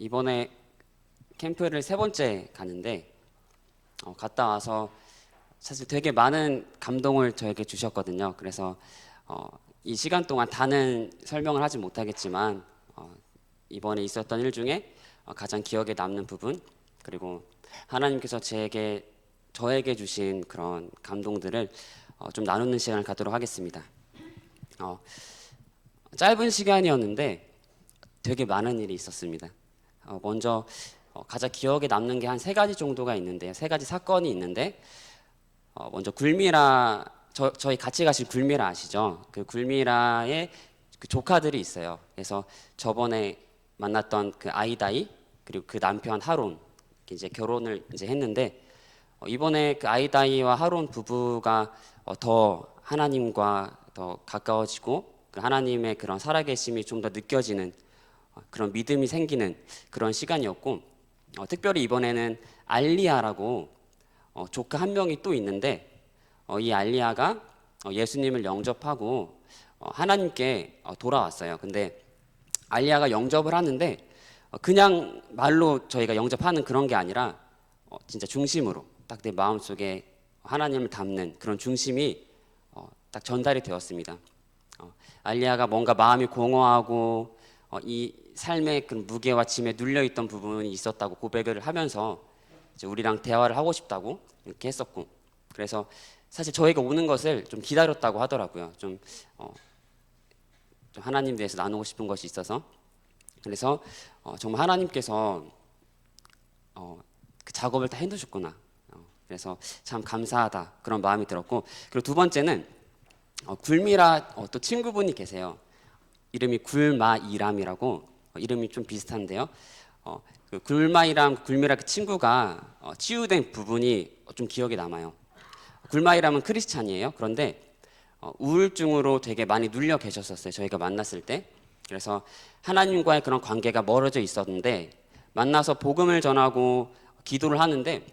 이번에 캠프를 세 번째 가는데 갔다 와서 사실 되게 많은 감동을 저에게 주셨거든요. 그래서 이 시간 동안 다는 설명을 하지 못하겠지만 이번에 있었던 일 중에 가장 기억에 남는 부분, 그리고 하나님께서 저에게 주신 그런 감동들을 좀 나누는 시간을 갖도록 하겠습니다. 어, 짧은 시간이었는데 되게 많은 일이 있었습니다. 먼저 가장 기억에 남는 게 한 세 가지 정도가 있는데요. 세 가지 사건이 있는데 먼저 굴미라, 저희 같이 가실 굴미라 아시죠? 그 굴미라의 그 조카들이 있어요. 그래서 저번에 만났던 그 아이다이, 그리고 그 남편 하론, 이제 결혼을 이제 했는데 이번에 그 아이다이와 하론 부부가 더 하나님과 더 가까워지고 그 하나님의 그런 살아계심이 좀 더 느껴지는 그런 믿음이 생기는 그런 시간이었고, 특별히 이번에는 알리아라고 조카 한 명이 또 있는데 이 알리아가 예수님을 영접하고 하나님께 돌아왔어요. 근데 알리아가 영접을 하는데 그냥 말로 저희가 영접하는 그런 게 아니라 진짜 중심으로 딱 내 마음속에 하나님을 담는 그런 중심이 딱 전달이 되었습니다. 알리아가 뭔가 마음이 공허하고 이 삶의 그 무게와 짐에 눌려 있던 부분이 있었다고 고백을 하면서 이제 우리랑 대화를 하고 싶다고 이렇게 했었고, 그래서 사실 저희가 오는 것을 좀 기다렸다고 하더라고요. 좀 하나님 대해서 나누고 싶은 것이 있어서. 그래서 정말 하나님께서 그 작업을 다 해두셨구나. 그래서 참 감사하다 그런 마음이 들었고, 그리고 두 번째는 굴미라 또 친구분이 계세요. 이름이 굴마이람이라고, 이름이 좀 비슷한데요. 그 굴마이람, 굴미라 그 친구가 치유된 부분이 좀 기억에 남아요. 굴마이람은 크리스찬이에요. 그런데 우울증으로 되게 많이 눌려 계셨었어요. 저희가 만났을 때. 그래서 하나님과의 그런 관계가 멀어져 있었는데 만나서 복음을 전하고 기도를 하는데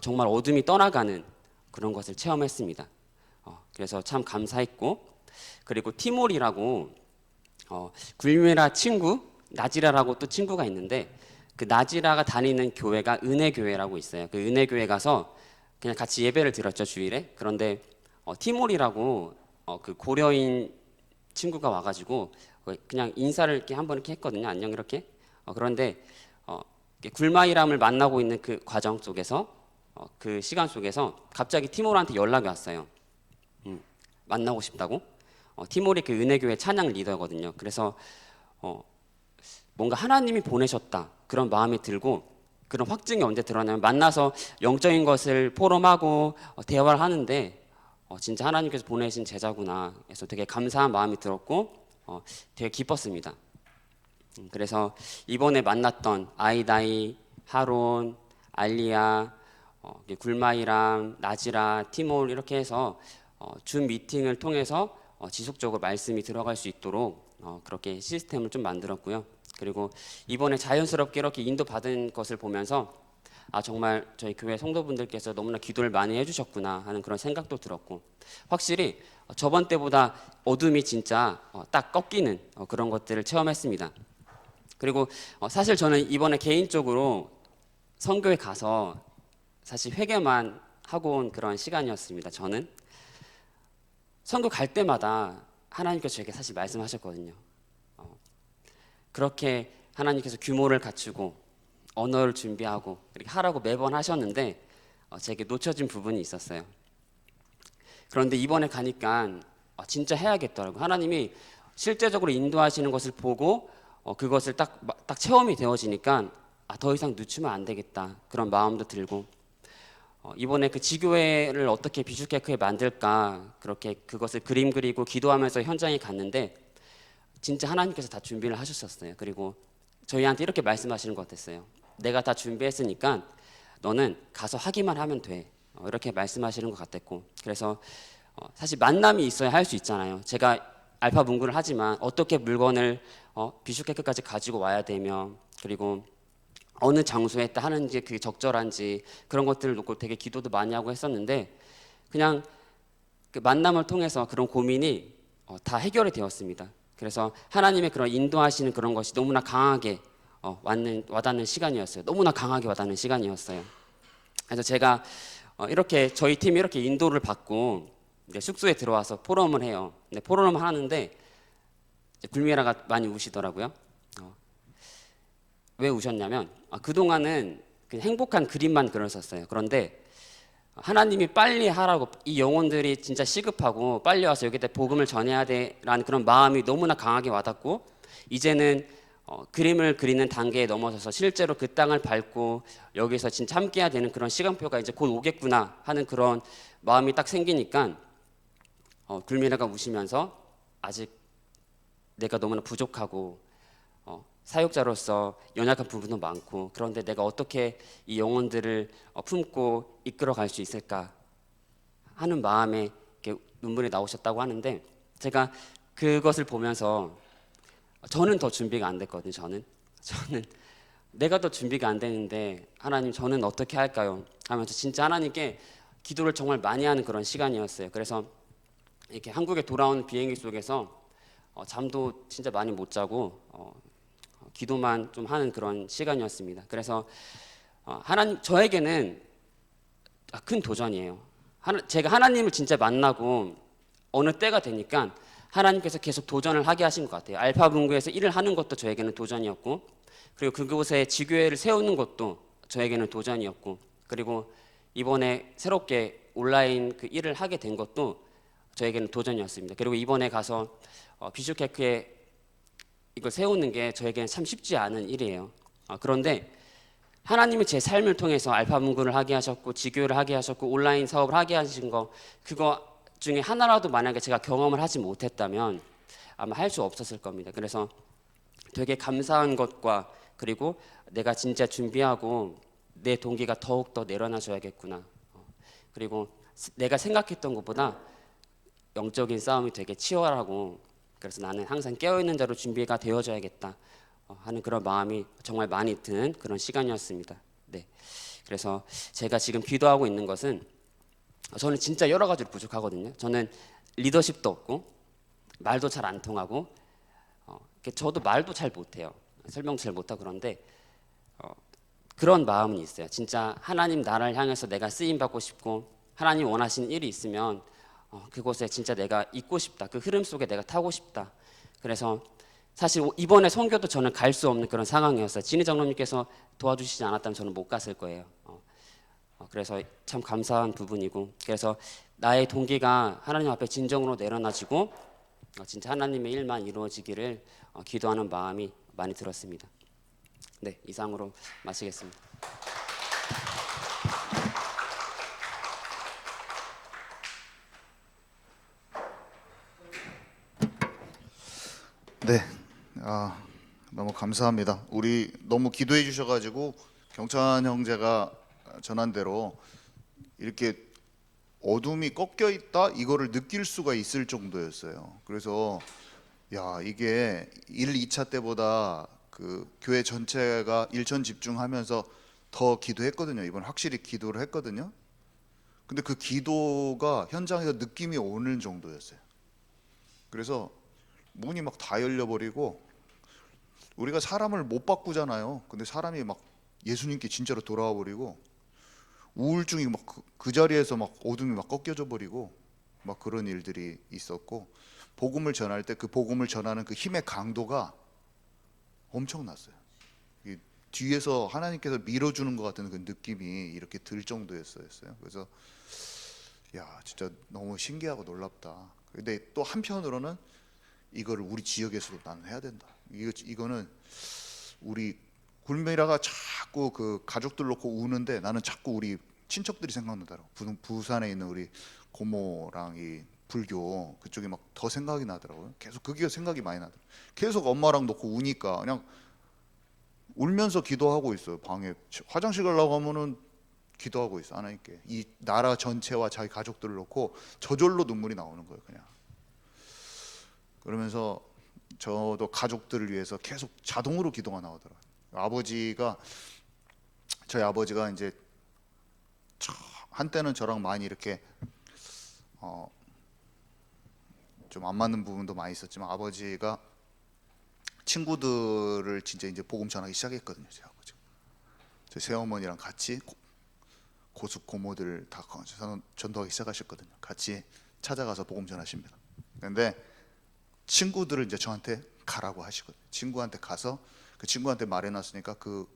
정말 어둠이 떠나가는 그런 것을 체험했습니다. 그래서 참 감사했고, 그리고 티몰이라고 굴메라 친구 나지라라고 또 친구가 있는데 그 나지라가 다니는 교회가 은혜교회라고 있어요. 그 은혜교회 가서 그냥 같이 예배를 드렸죠, 주일에. 그런데 티몰이라고 그 고려인 친구가 와가지고 그냥 인사를 이렇게 한번 이렇게 했거든요. 안녕 이렇게. 그런데 굴마이람을 만나고 있는 그 과정 속에서 그 시간 속에서 갑자기 티몰한테 연락이 왔어요. 만나고 싶다고. 티몰이 그 은혜교회 찬양 리더거든요. 그래서 뭔가 하나님이 보내셨다 그런 마음이 들고, 그런 확증이 언제 드러나면 만나서 영적인 것을 포럼하고 대화를 하는데 진짜 하나님께서 보내신 제자구나 해서 되게 감사한 마음이 들었고 되게 기뻤습니다. 그래서 이번에 만났던 아이다이, 하론, 알리아, 굴마이랑 나지라, 티몰 이렇게 해서 줌 미팅을 통해서 지속적으로 말씀이 들어갈 수 있도록 그렇게 시스템을 좀 만들었고요. 그리고 이번에 자연스럽게 이렇게 인도받은 것을 보면서 정말 저희 교회 성도분들께서 너무나 기도를 많이 해주셨구나 하는 그런 생각도 들었고, 확실히 저번 때보다 어둠이 진짜 딱 꺾이는 그런 것들을 체험했습니다. 그리고 사실 저는 이번에 개인적으로 선교에 가서 사실 회개만 하고 온 그런 시간이었습니다. 저는 선교 갈 때마다 하나님께서 저에게 사실 말씀하셨거든요. 그렇게 하나님께서 규모를 갖추고 언어를 준비하고 이렇게 하라고 매번 하셨는데 제게 놓쳐진 부분이 있었어요. 그런데 이번에 가니까 진짜 해야겠더라고요. 하나님이 실제적으로 인도하시는 것을 보고 그것을 딱 체험이 되어지니까 더 이상 늦추면 안 되겠다 그런 마음도 들고, 이번에 그 지교회를 어떻게 비주케크에 만들까 그렇게 그것을 그림 그리고 기도하면서 현장에 갔는데 진짜 하나님께서 다 준비를 하셨었어요. 그리고 저희한테 이렇게 말씀하시는 것 같았어요. 내가 다 준비했으니까 너는 가서 하기만 하면 돼. 이렇게 말씀하시는 것 같았고, 그래서 사실 만남이 있어야 할 수 있잖아요. 제가 알파 문구를 하지만 어떻게 물건을 비슈케크까지 가지고 와야 되며, 그리고 어느 장소에 하는지 그게 적절한지 그런 것들을 놓고 되게 기도도 많이 하고 했었는데 그냥 그 만남을 통해서 그런 고민이 다 해결이 되었습니다. 그래서 하나님의 그런 인도하시는 그런 것이 너무나 강하게 와닿는 시간이었어요. 너무나 강하게 와닿는 시간이었어요. 그래서 제가 이렇게 저희 팀이 이렇게 인도를 받고 이제 숙소에 들어와서 포럼을 해요. 근데 포럼을 하는데 굴미라가 많이 우시더라고요. 왜 우셨냐면 그동안은 그냥 행복한 그림만 그렸었어요. 그런데 하나님이 빨리 하라고, 이 영혼들이 진짜 시급하고 빨리 와서 여기다 복음을 전해야 돼라는 그런 마음이 너무나 강하게 와닿고, 이제는 그림을 그리는 단계에 넘어서서 실제로 그 땅을 밟고 여기서 진짜 함께해야 되는 그런 시간표가 이제 곧 오겠구나 하는 그런 마음이 딱 생기니까 굴미라가 우시면서 아직 내가 너무나 부족하고 사역자로서 연약한 부분도 많고, 그런데 내가 어떻게 이 영혼들을 품고 이끌어갈 수 있을까 하는 마음에 이렇게 눈물이 나오셨다고 하는데, 제가 그것을 보면서 저는 더 준비가 안 됐거든요. 저는 내가 더 준비가 안 되는데 하나님 저는 어떻게 할까요? 하면서 진짜 하나님께 기도를 정말 많이 하는 그런 시간이었어요. 그래서 이렇게 한국에 돌아오는 비행기 속에서 잠도 진짜 많이 못 자고 기도만 좀 하는 그런 시간이었습니다. 그래서 하나님 저에게는 큰 도전이에요. 제가 하나님을 진짜 만나고 어느 때가 되니까 하나님께서 계속 도전을 하게 하신 것 같아요. 알파 분구에서 일을 하는 것도 저에게는 도전이었고, 그리고 그곳에 지교회를 세우는 것도 저에게는 도전이었고, 그리고 이번에 새롭게 온라인 그 일을 하게 된 것도 저에게는 도전이었습니다. 그리고 이번에 가서 비슈케크에 이걸 세우는 게 저에게는 참 쉽지 않은 일이에요. 그런데 하나님이 제 삶을 통해서 알파 문구를 하게 하셨고 지교를 하게 하셨고 온라인 사업을 하게 하신 거, 그거 중에 하나라도 만약에 제가 경험을 하지 못했다면 아마 할 수 없었을 겁니다. 그래서 되게 감사한 것과, 그리고 내가 진짜 준비하고 내 동기가 더욱더 내려놔줘야겠구나. 그리고 내가 생각했던 것보다 영적인 싸움이 되게 치열하고, 그래서 나는 항상 깨어있는 자로 준비가 되어져야겠다 하는 그런 마음이 정말 많이 드는 그런 시간이었습니다. 네, 그래서 제가 지금 기도하고 있는 것은, 저는 진짜 여러 가지로 부족하거든요. 저는 리더십도 없고 말도 잘 안 통하고 저도 말도 잘 못해요. 설명도 잘 못하고. 그런데 그런 마음은 있어요. 진짜 하나님 나라를 향해서 내가 쓰임 받고 싶고 하나님 원하시는 일이 있으면 그곳에 진짜 내가 있고 싶다. 그 흐름 속에 내가 타고 싶다. 그래서 사실 이번에 선교도 저는 갈 수 없는 그런 상황이었어요. 진희 장로님께서 도와주시지 않았다면 저는 못 갔을 거예요. 그래서 참 감사한 부분이고, 그래서 나의 동기가 하나님 앞에 진정으로 내려놔지고 진짜 하나님의 일만 이루어지기를 기도하는 마음이 많이 들었습니다. 네, 이상으로 마치겠습니다. 네, 너무 감사합니다. 우리 너무 기도해 주셔가지고 경찬 형제가 전한 대로 이렇게 어둠이 꺾여 있다 이거를 느낄 수가 있을 정도였어요. 그래서 야, 이게 1, 2차 때보다 그 교회 전체가 일천 집중하면서 더 기도했거든요. 이번 확실히 기도를 했거든요. 근데 그 기도가 현장에서 느낌이 오는 정도였어요. 그래서 문이 막 다 열려버리고, 우리가 사람을 못 바꾸잖아요. 근데 사람이 막 예수님께 진짜로 돌아와 버리고, 우울증이 막 그 자리에서 막 어둠이 막 꺾여져 버리고 막 그런 일들이 있었고, 복음을 전할 때 그 복음을 전하는 그 힘의 강도가 엄청났어요. 이 뒤에서 하나님께서 밀어주는 것 같은 그 느낌이 이렇게 들 정도였어요. 그래서 야, 진짜 너무 신기하고 놀랍다. 근데 또 한편으로는 이거를 우리 지역에서도 나는 해야 된다. 이거는 우리 굴메라가 자꾸 그 가족들 놓고 우는데 나는 자꾸 우리 친척들이 생각나더라고. 부산에 있는 우리 고모랑 이 불교 그쪽이 막 더 생각이 나더라고요. 계속 그게 생각이 많이 나더라고요. 계속 엄마랑 놓고 우니까 그냥 울면서 기도하고 있어요. 방에 화장실 가려고 하면은 기도하고 있어. 하나님께 이 나라 전체와 자기 가족들을 놓고 저절로 눈물이 나오는 거예요. 그냥 그러면서 저도 가족들을 위해서 계속 자동으로 기도가 나오더라고요. 저희 아버지가 이제 한때는 저랑 많이 이렇게 좀 안 맞는 부분도 많이 있었지만, 아버지가 친구들을 진짜 이제 복음 전하기 시작했거든요. 제 아버지가. 제 새어머니랑 같이 고숙 고모들 다 전도하기 시작하셨거든요. 같이 찾아가서 복음 전하십니다. 근데 친구들을 이제 저한테 가라고 하시거든요. 친구한테 가서 그 친구한테 말해놨으니까 그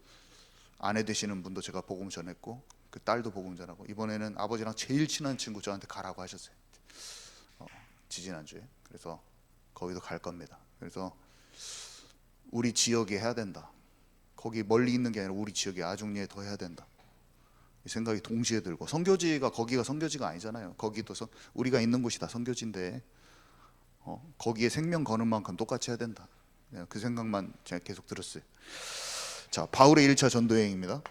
아내 되시는 분도 제가 복음 전했고 그 딸도 복음 전하고 이번에는 아버지랑 제일 친한 친구 저한테 가라고 하셨어요. 지지난주에. 그래서 거기도 갈 겁니다. 그래서 우리 지역에 해야 된다. 거기 멀리 있는 게 아니라 우리 지역에 아중리에 더 해야 된다. 이 생각이 동시에 들고 선교지가 거기가 선교지가 아니잖아요. 거기도 우리가 있는 곳이 다 선교지인데 거기에 생명 거는 만큼 똑같이 해야 된다. 그 생각만 제가 계속 들었어요. 자, 바울의 1차 전도 여행입니다.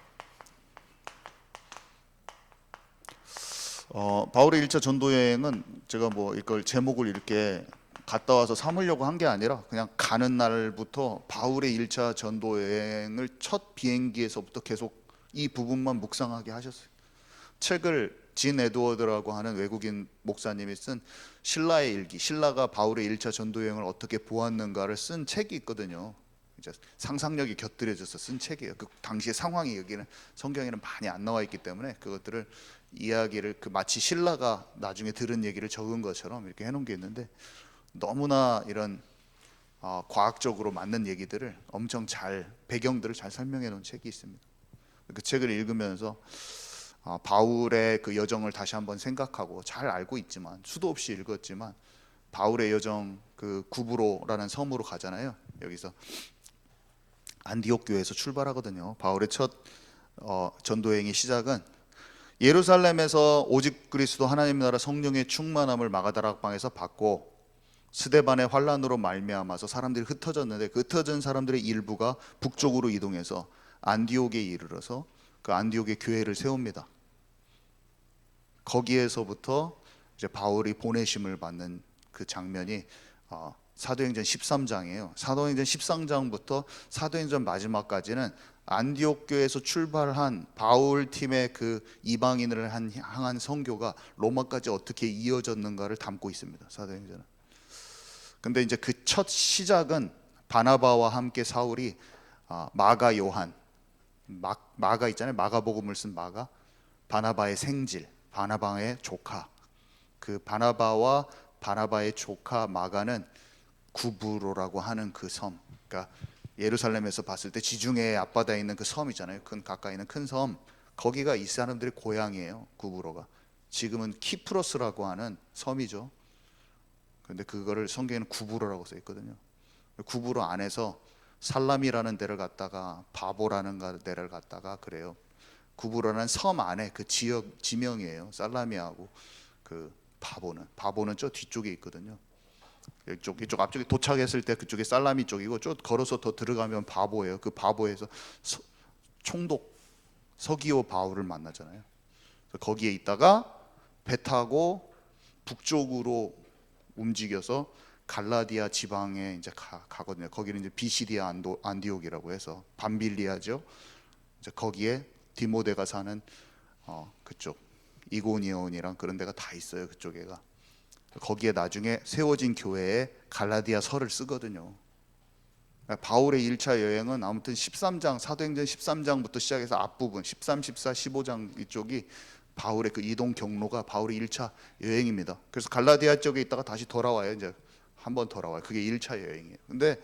바울의 1차 전도 여행은 제가 뭐 이걸 제목을 이렇게 갔다 와서 삼으려고 한 게 아니라 그냥 가는 날부터 바울의 1차 전도 여행을 첫 비행기에서부터 계속 이 부분만 묵상하게 하셨어요. 책을 진 에드워드라고 하는 외국인 목사님이 쓴 신라의 일기, 신라가 바울의 1차 전도 여행을 어떻게 보았는가를 쓴 책이 있거든요. 이제 상상력이 곁들여져서 쓴 책이에요. 그 당시의 상황이 여기는 성경에는 많이 안 나와 있기 때문에 그것들을 이야기를 마치 신라가 나중에 들은 얘기를 적은 것처럼 이렇게 해놓은 게 있는데 너무나 이런 과학적으로 맞는 얘기들을 엄청 잘 배경들을 잘 설명해 놓은 책이 있습니다. 그 책을 읽으면서 바울의 그 여정을 다시 한번 생각하고 잘 알고 있지만 수도 없이 읽었지만 바울의 여정 그 구브로라는 섬으로 가잖아요. 여기서 안디옥 교회에서 출발하거든요. 바울의 첫 전도행의 시작은 예루살렘에서 오직 그리스도 하나님 나라 성령의 충만함을 마가다락방에서 받고 스데반의 환란으로 말미암아서 사람들이 흩어졌는데 그 흩어진 사람들의 일부가 북쪽으로 이동해서 안디옥에 이르러서 그 안디옥의 교회를 세웁니다. 거기에서부터 이제 바울이 보내심을 받는 그 장면이 사도행전 13장이에요. 사도행전 13장부터 사도행전 마지막까지는 안디옥 교회에서 출발한 바울 팀의 그 이방인을 향한 선교가 로마까지 어떻게 이어졌는가를 담고 있습니다. 사도행전은. 근데 이제 그 첫 시작은 바나바와 함께 사울이 마가 요한, 마가 있잖아요. 마가복음을 쓴 마가, 바나바의 생질, 바나바의 조카. 그 바나바와 바나바의 조카 마가는 구브로라고 하는 그 섬, 그러니까 예루살렘에서 봤을 때 지중해 앞바다에 있는 그 섬 있잖아요. 가까이 있는 큰 섬, 거기가 이 사람들의 고향이에요. 구브로가. 지금은 키프로스라고 하는 섬이죠. 그런데 그거를 성경에는 구브로라고 써 있거든요. 구브로 안에서 살람이라는 데를 갔다가 바보라는 데를 갔다가 그래요. 구브로라는 섬 안에 그 지역 지명이에요. 살라미하고 그 바보는 저 뒤쪽에 있거든요. 이쪽 앞쪽에 도착했을 때 그쪽에 살라미 쪽이고 쭉 걸어서 더 들어가면 바보예요. 그 바보에서 총독 서기오 바울을 만나잖아요. 거기에 있다가 배 타고 북쪽으로 움직여서 갈라디아 지방에 이제 가거든요. 거기는 이제 비시디아 안디옥이라고 해서 밤빌리아죠. 이제 거기에 디모데가 사는 그쪽 이고니온이랑 그런 데가 다 있어요. 그쪽에가. 거기에 나중에 세워진 교회에 갈라디아 서를 쓰거든요. 바울의 1차 여행은 아무튼 13장 사도행전 13장부터 시작해서 앞부분 13, 14, 15장 이쪽이 바울의 그 이동 경로가 바울의 1차 여행입니다. 그래서 갈라디아 쪽에 있다가 다시 돌아와요. 이제 한 번 돌아와요. 그게 1차 여행이에요. 근데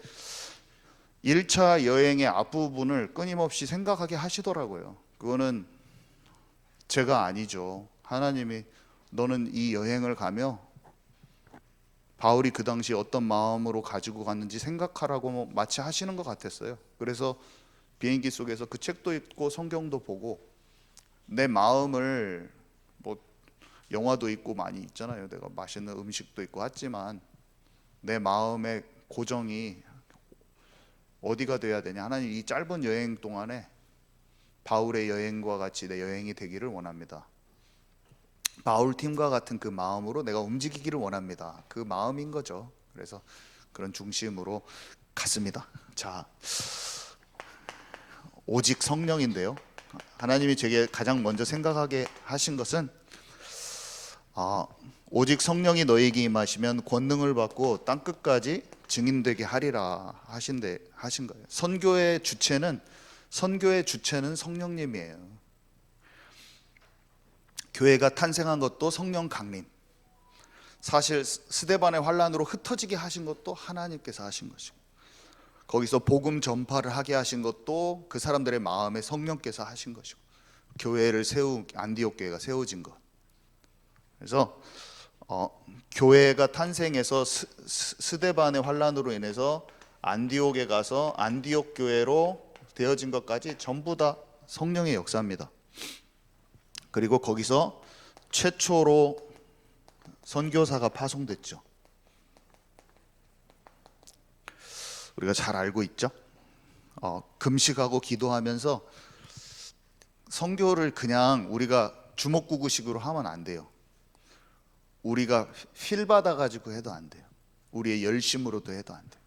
1차 여행의 앞부분을 끊임없이 생각하게 하시더라고요. 그거는 제가 아니죠. 하나님이 너는 이 여행을 가며 바울이 그 당시 어떤 마음으로 가지고 갔는지 생각하라고 마치 하시는 것 같았어요. 그래서 비행기 속에서 그 책도 읽고 성경도 보고 내 마음을 뭐 영화도 있고 많이 있잖아요. 내가 맛있는 음식도 있고 하지만 내 마음의 고정이 어디가 돼야 되냐. 하나님 이 짧은 여행 동안에 바울의 여행과 같이 내 여행이 되기를 원합니다. 바울 팀과 같은 그 마음으로 내가 움직이기를 원합니다. 그 마음인 거죠. 그래서 그런 중심으로 갔습니다. 자, 오직 성령인데요. 하나님이 제게 가장 먼저 생각하게 하신 것은 오직 성령이 너에게 임하시면 권능을 받고 땅끝까지 증인되게 하리라 하신 거예요. 선교의 주체는 성령님이에요. 교회가 탄생한 것도 성령 강림. 사실 스데반의 환란으로 흩어지게 하신 것도 하나님께서 하신 것이고, 거기서 복음 전파를 하게 하신 것도 그 사람들의 마음에 성령께서 하신 것이고, 교회를 안디옥 교회가 세워진 것. 그래서 교회가 탄생해서 스데반의 환란으로 인해서 안디옥에 가서 안디옥 교회로 되어진 것까지 전부 다 성령의 역사입니다. 그리고 거기서 최초로 선교사가 파송됐죠. 우리가 잘 알고 있죠. 금식하고 기도하면서 선교를 그냥 우리가 주먹구구식으로 하면 안 돼요. 우리가 필 받아가지고 해도 안 돼요. 우리의 열심으로도 해도 안 돼요.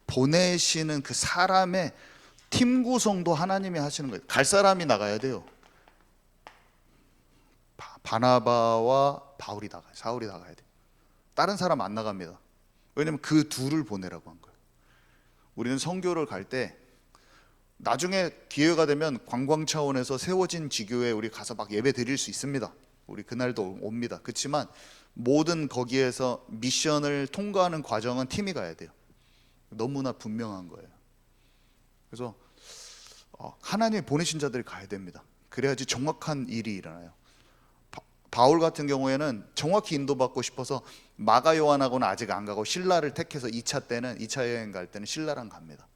보내시는 그 사람의 팀 구성도 하나님이 하시는 거예요. 갈 사람이 나가야 돼요. 바나바와 바울이 나가요. 사울이 나가야 돼요. 다른 사람 안 나갑니다. 왜냐면 그 둘을 보내라고 한 거예요. 우리는 선교를 갈 때 나중에 기회가 되면 관광 차원에서 세워진 지교에 우리 가서 막 예배 드릴 수 있습니다. 우리 그날도 옵니다. 그렇지만 모든 거기에서 미션을 통과하는 과정은 팀이 가야 돼요. 너무나 분명한 거예요. 그래서 하나님이 보내신 자들이 가야 됩니다. 그래야지 정확한 일이 일어나요. 바울 같은 경우에는 정확히 인도받고 싶어서 마가 요한하고는 아직 안 가고 실라를 택해서 2차 여행 갈 때는 실라랑 갑니다.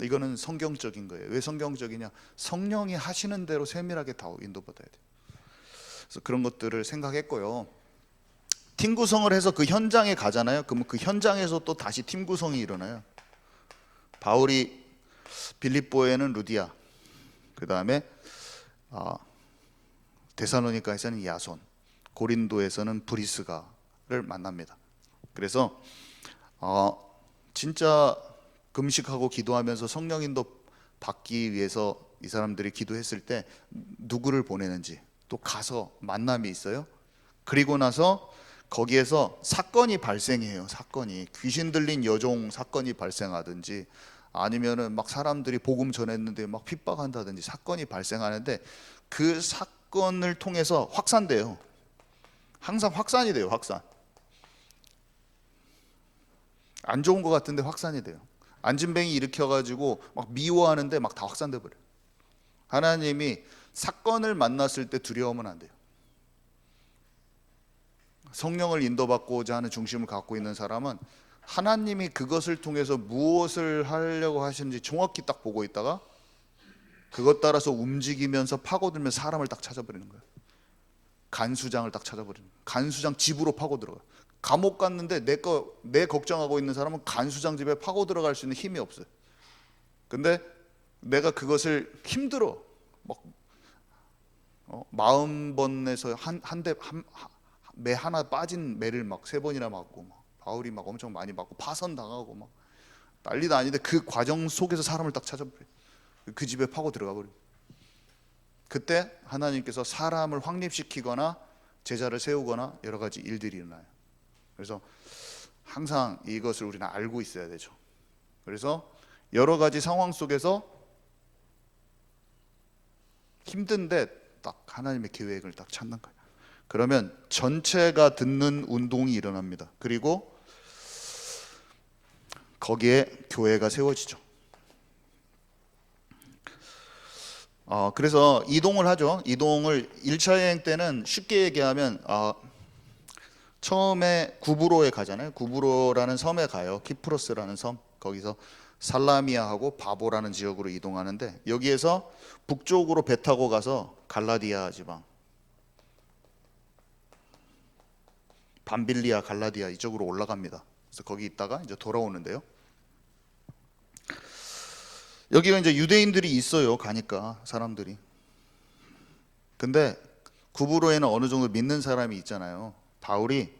이거는 성경적인 거예요. 왜 성경적이냐? 성령이 하시는 대로 세밀하게 다 인도받아야 돼요. 그래서 그런 것들을 생각했고요. 팀 구성을 해서 그 현장에 가잖아요. 그러면 그 현장에서 또 다시 팀 구성이 일어나요. 바울이 빌립보에는 루디아, 그 다음에 데살로니가에서는 야손, 고린도에서는 브리스가를 만납니다. 그래서 진짜 금식하고 기도하면서 성령 인도 받기 위해서 이 사람들이 기도했을 때 누구를 보내는지, 또 가서 만남이 있어요. 그리고 나서 거기에서 사건이 발생해요. 사건이 귀신 들린 여종 사건이 발생하든지, 아니면은 막 사람들이 복음 전했는데 막 핍박한다든지 사건이 발생하는데, 그 사건을 통해서 확산돼요. 항상 확산이 돼요. 확산. 안 좋은 것 같은데 확산이 돼요. 안진뱅이 일으켜가지고 막 미워하는데 막 다 확산돼 버려요. 하나님이 사건을 만났을 때 두려우면 안 돼요. 성령을 인도받고자 하는 중심을 갖고 있는 사람은 하나님이 그것을 통해서 무엇을 하려고 하시는지 정확히 딱 보고 있다가 그것 따라서 움직이면서 파고들면서 사람을 딱 찾아버리는 거예요. 간수장을 딱 찾아버리는 거예요. 간수장 집으로 파고 들어가요. 감옥 갔는데 내 걱정하고 있는 사람은 간수장 집에 파고 들어갈 수 있는 힘이 없어요. 근데 내가 그것을 힘들어 막 마흔 번에서 매 하나 빠진 매를 막 3번이나 맞고, 막 바울이 막 엄청 많이 맞고 파선 당하고 막 난리도 아닌데 그 과정 속에서 사람을 딱 찾아버려. 그 집에 파고 들어가 버려. 그때 하나님께서 사람을 확립시키거나 제자를 세우거나 여러 가지 일들이 일어나요. 그래서 항상 이것을 우리는 알고 있어야 되죠. 그래서 여러 가지 상황 속에서 힘든데 딱 하나님의 계획을 딱 찾는 거예요. 그러면 전체가 듣는 운동이 일어납니다. 그리고 거기에 교회가 세워지죠. 그래서 이동을 하죠. 이동을 1차 여행 때는 쉽게 얘기하면 처음에 구브로에 가잖아요. 구브로라는 섬에 가요. 키프로스라는 섬. 거기서 살라미아하고 바보라는 지역으로 이동하는데, 여기에서 북쪽으로 배 타고 가서 갈라디아 지방, 밤빌리아, 갈라디아 이쪽으로 올라갑니다. 그래서 거기 있다가 이제 돌아오는데요. 여기가 이제 유대인들이 있어요. 가니까 사람들이. 근데 구브로에는 어느 정도 믿는 사람이 있잖아요. 바울이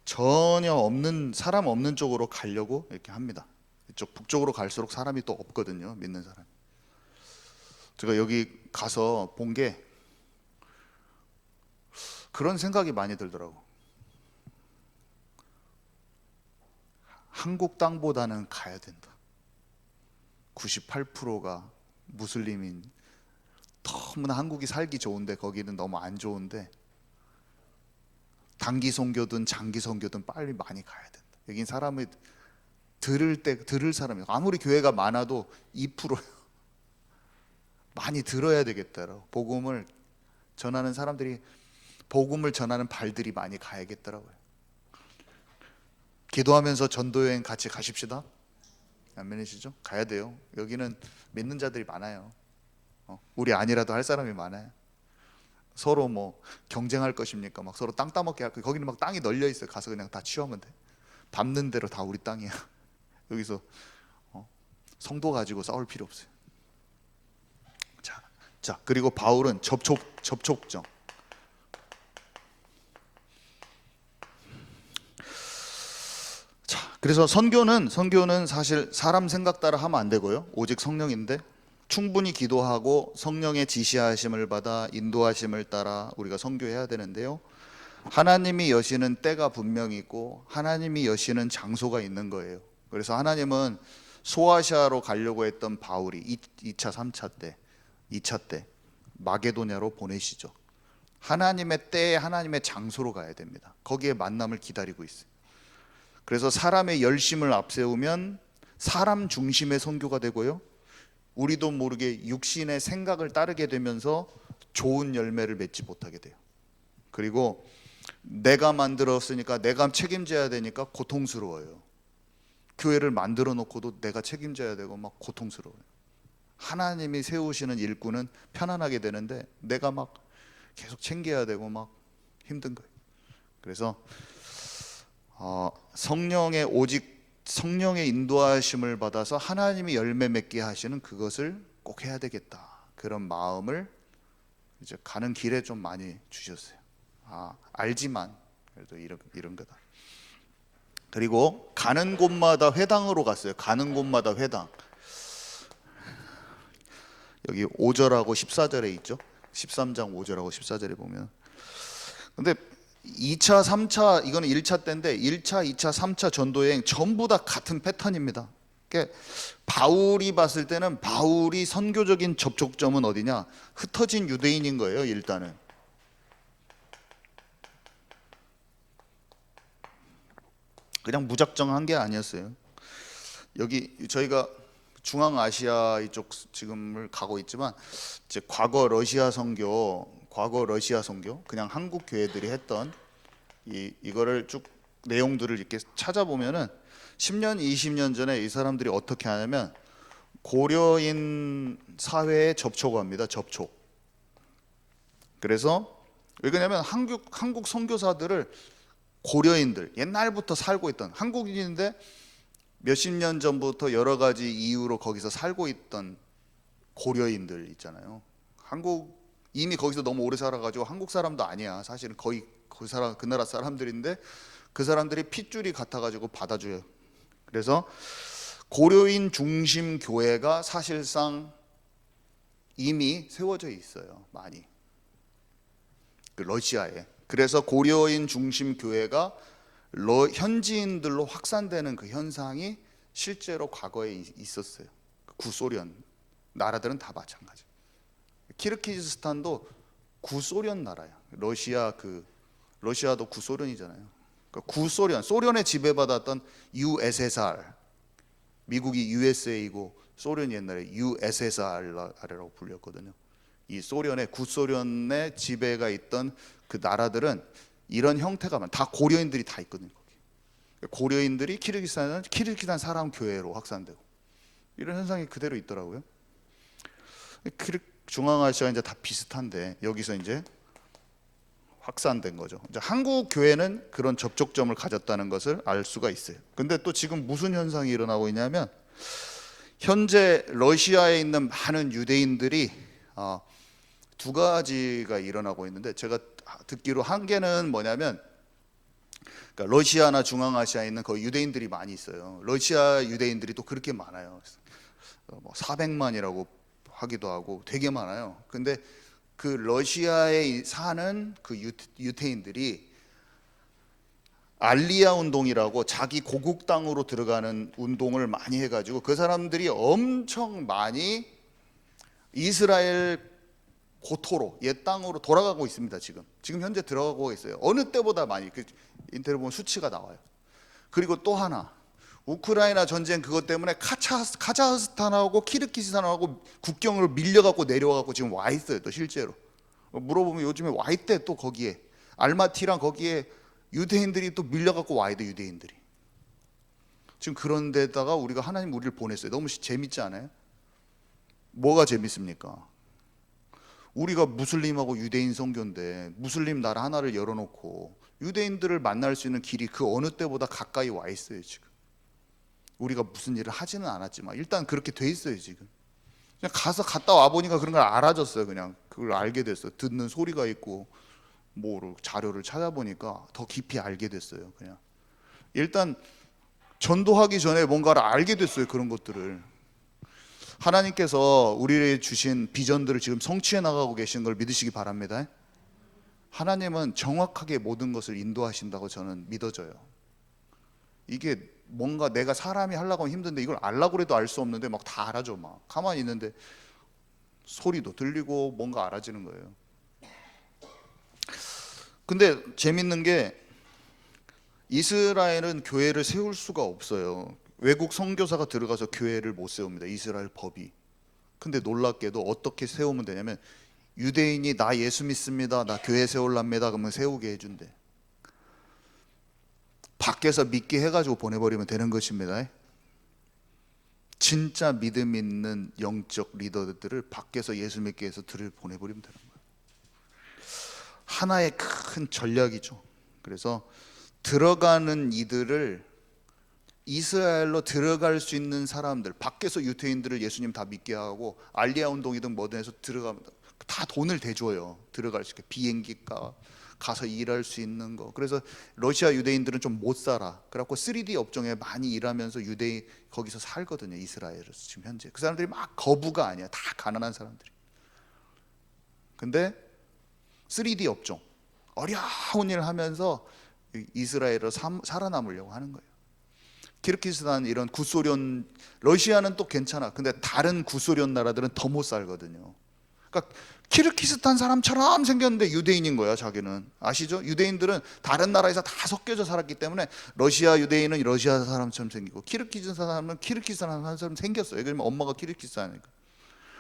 전혀 없는 사람 없는 쪽으로 가려고 이렇게 합니다. 이쪽 북쪽으로 갈수록 사람이 또 없거든요. 믿는 사람. 제가 여기 가서 본 게 그런 생각이 많이 들더라고. 한국 땅보다는 가야 된다. 98%가 무슬림인, 너무나 한국이 살기 좋은데 거기는 너무 안 좋은데 단기 선교든 장기 선교든 빨리 많이 가야 된다. 여긴 사람이 들을 사람이 아무리 교회가 많아도 2%예요. 많이 들어야 되겠더라고. 복음을 전하는 사람들이, 복음을 전하는 발들이 많이 가야겠더라고요. 기도하면서 전도여행 같이 가십시다. 아멘이시죠? 가야 돼요. 여기는 믿는 자들이 많아요. 우리 아니라도 할 사람이 많아요. 서로 뭐 경쟁할 것입니까? 막 서로 땅 따먹게 할 거. 거기는 막 땅이 널려 있어요. 가서 그냥 다 취하면 돼. 밟는 대로 다 우리 땅이야. 여기서 성도 가지고 싸울 필요 없어요. 자, 그리고 바울은 접촉점. 자, 그래서 선교는 사실 사람 생각 따라 하면 안 되고요. 오직 성령인데 충분히 기도하고 성령의 지시하심을 받아 인도하심을 따라 우리가 선교해야 되는데요. 하나님이 여시는 때가 분명히 있고 하나님이 여시는 장소가 있는 거예요. 그래서 하나님은 소아시아로 가려고 했던 바울이 2차, 3차 때, 2차 때 마게도냐로 보내시죠. 하나님의 때에 하나님의 장소로 가야 됩니다. 거기에 만남을 기다리고 있어요. 그래서 사람의 열심을 앞세우면 사람 중심의 선교가 되고요. 우리도 모르게 육신의 생각을 따르게 되면서 좋은 열매를 맺지 못하게 돼요. 그리고 내가 만들었으니까 내가 책임져야 되니까 고통스러워요. 교회를 만들어 놓고도 내가 책임져야 되고 막 고통스러워요. 하나님이 세우시는 일꾼은 편안하게 되는데 내가 막 계속 챙겨야 되고 막 힘든 거예요. 그래서 오직 성령의 인도하심을 받아서 하나님이 열매 맺게 하시는 그것을 꼭 해야 되겠다. 그런 마음을 이제 가는 길에 좀 많이 주셨어요. 알지만 그래도 이런 거다. 그리고 가는 곳마다 회당으로 갔어요. 가는 곳마다 회당. 여기 5절하고 14절에 있죠. 13장 5절하고 14절에 보면. 근데 2차, 3차, 이거는 1차 때인데 1차, 2차, 3차 전도여행 전부 다 같은 패턴입니다. 그러니까 바울이 봤을 때는 바울이 선교적인 접촉점은 어디냐? 흩어진 유대인인 거예요. 일단은. 그냥 무작정 한 게 아니었어요. 여기 저희가 중앙아시아 이쪽 지금을 가고 있지만 이제 과거 러시아 선교 그냥 한국 교회들이 했던 이거를 쭉 내용들을 이렇게 찾아보면은 10년, 20년 전에 이 사람들이 어떻게 하냐면 고려인 사회에 접촉합니다. 접촉. 그래서 왜 그러냐면 한국 선교사들을 고려인들, 옛날부터 살고 있던 한국인인데 몇십 년 전부터 여러 가지 이유로 거기서 살고 있던 고려인들 있잖아요. 이미 거기서 너무 오래 살아가지고 한국 사람도 아니야. 사실은 거의 그 나라 사람들인데 그 사람들이 핏줄이 같아가지고 받아줘요. 그래서 고려인 중심 교회가 사실상 이미 세워져 있어요. 많이. 그 러시아에. 그래서 고려인 중심 교회가 현지인들로 확산되는 그 현상이 실제로 과거에 있었어요. 구소련 나라들은 다 마찬가지. 키르기즈스탄도 구소련 나라야. 러시아도 구소련이잖아요. 그러니까 소련에 지배받았던 USSR, 미국이 USA이고 소련이 옛날에 USSR라고 불렸거든요. 이 구소련의 지배가 있던 그 나라들은 이런 형태가 다 고려인들이 다 있거든요. 거기. 고려인들이 키르기스탄 사람 교회로 확산되고 이런 현상이 그대로 있더라고요. 중앙아시아 이제 다 비슷한데 여기서 이제 확산된 거죠. 이제 한국 교회는 그런 접촉점을 가졌다는 것을 알 수가 있어요. 근데 또 지금 무슨 현상이 일어나고 있냐면 현재 러시아에 있는 많은 유대인들이 두 가지가 일어나고 있는데 제가 듣기로 한 개는 뭐냐면 그러니까 러시아나 중앙아시아에 있는 거의 유대인들이 많이 있어요. 러시아 유대인들이 또 그렇게 많아요. 뭐 400만이라고 하기도 하고 되게 많아요. 근데 그 러시아에 사는 그 유태인들이 알리야 운동이라고 자기 고국 땅으로 들어가는 운동을 많이 해가지고 그 사람들이 엄청 많이 이스라엘 고토로 옛 땅으로 돌아가고 있습니다. 지금 현재 들어가고 있어요. 어느 때보다 많이 그 인터넷 보면 수치가 나와요. 그리고 또 하나, 우크라이나 전쟁 그것 때문에 카자흐스탄하고 키르기스탄하고 국경을 밀려갖고 내려와갖고 지금 와 있어요. 또 실제로 물어보면 요즘에 와 있대. 또 거기에 알마티랑 거기에 유대인들이 또 밀려갖고 와야 돼. 유대인들이 지금 그런 데다가 우리가 하나님 우리를 보냈어요. 너무 재밌지 않아요? 뭐가 재밌습니까? 우리가 무슬림하고 유대인 선교인데 무슬림 나라 하나를 열어놓고 유대인들을 만날 수 있는 길이 그 어느 때보다 가까이 와 있어요. 지금 우리가 무슨 일을 하지는 않았지만 일단 그렇게 돼 있어요. 지금 그냥 가서 갔다 와 보니까 그런 걸 알아졌어요. 그냥 그걸 알게 됐어요. 듣는 소리가 있고 뭐 자료를 찾아보니까 더 깊이 알게 됐어요. 그냥 일단 전도하기 전에 뭔가를 알게 됐어요. 그런 것들을 하나님께서 우리에게 주신 비전들을 지금 성취해 나가고 계신 걸 믿으시기 바랍니다. 하나님은 정확하게 모든 것을 인도하신다고 저는 믿어져요. 이게 뭔가 내가 사람이 하려고 하면 힘든데 이걸 알라고 해도 알 수 없는데 막 다 알아줘. 막 가만히 있는데 소리도 들리고 뭔가 알아지는 거예요. 근데 재밌는 게 이스라엘은 교회를 세울 수가 없어요. 외국 선교사가 들어가서 교회를 못 세웁니다. 이스라엘 법이. 근데 놀랍게도 어떻게 세우면 되냐면 유대인이 나 예수 믿습니다. 나 교회 세울랍니다. 그러면 세우게 해준대. 밖에서 믿게 해가지고 보내버리면 되는 것입니다. 진짜 믿음 있는 영적 리더들을 밖에서 예수 믿게 해서 들을 보내버리면 되는 거예요. 하나의 큰 전략이죠. 그래서 들어가는 이들을 이스라엘로 들어갈 수 있는 사람들, 밖에서 유대인들을 예수님 다 믿게 하고 알리야 운동이든 뭐든 해서 들어가면 다 돈을 대줘요. 들어갈 수 있게 비행기가 가서 일할 수 있는 거. 그래서 러시아 유대인들은 좀 못 살아. 그래갖고 3D 업종에 많이 일하면서 유대인 거기서 살거든요. 이스라엘에서 지금 현재 그 사람들이 막 거부가 아니야. 다 가난한 사람들이. 근데 3D 업종 어려운 일 하면서 이스라엘로 살아남으려고 하는 거예요. 키르기스탄 이런 구소련, 러시아는 또 괜찮아. 근데 다른 구소련 나라들은 더 못 살거든요. 그러니까 키르기스탄 사람처럼 생겼는데 유대인인 거야. 자기는 아시죠? 유대인들은 다른 나라에서 다 섞여져 살았기 때문에 러시아 유대인은 러시아 사람처럼 생기고 키르기스탄 사람은 키르기스탄 사람처럼 생겼어요. 그러면 엄마가 키르기스탄이니까.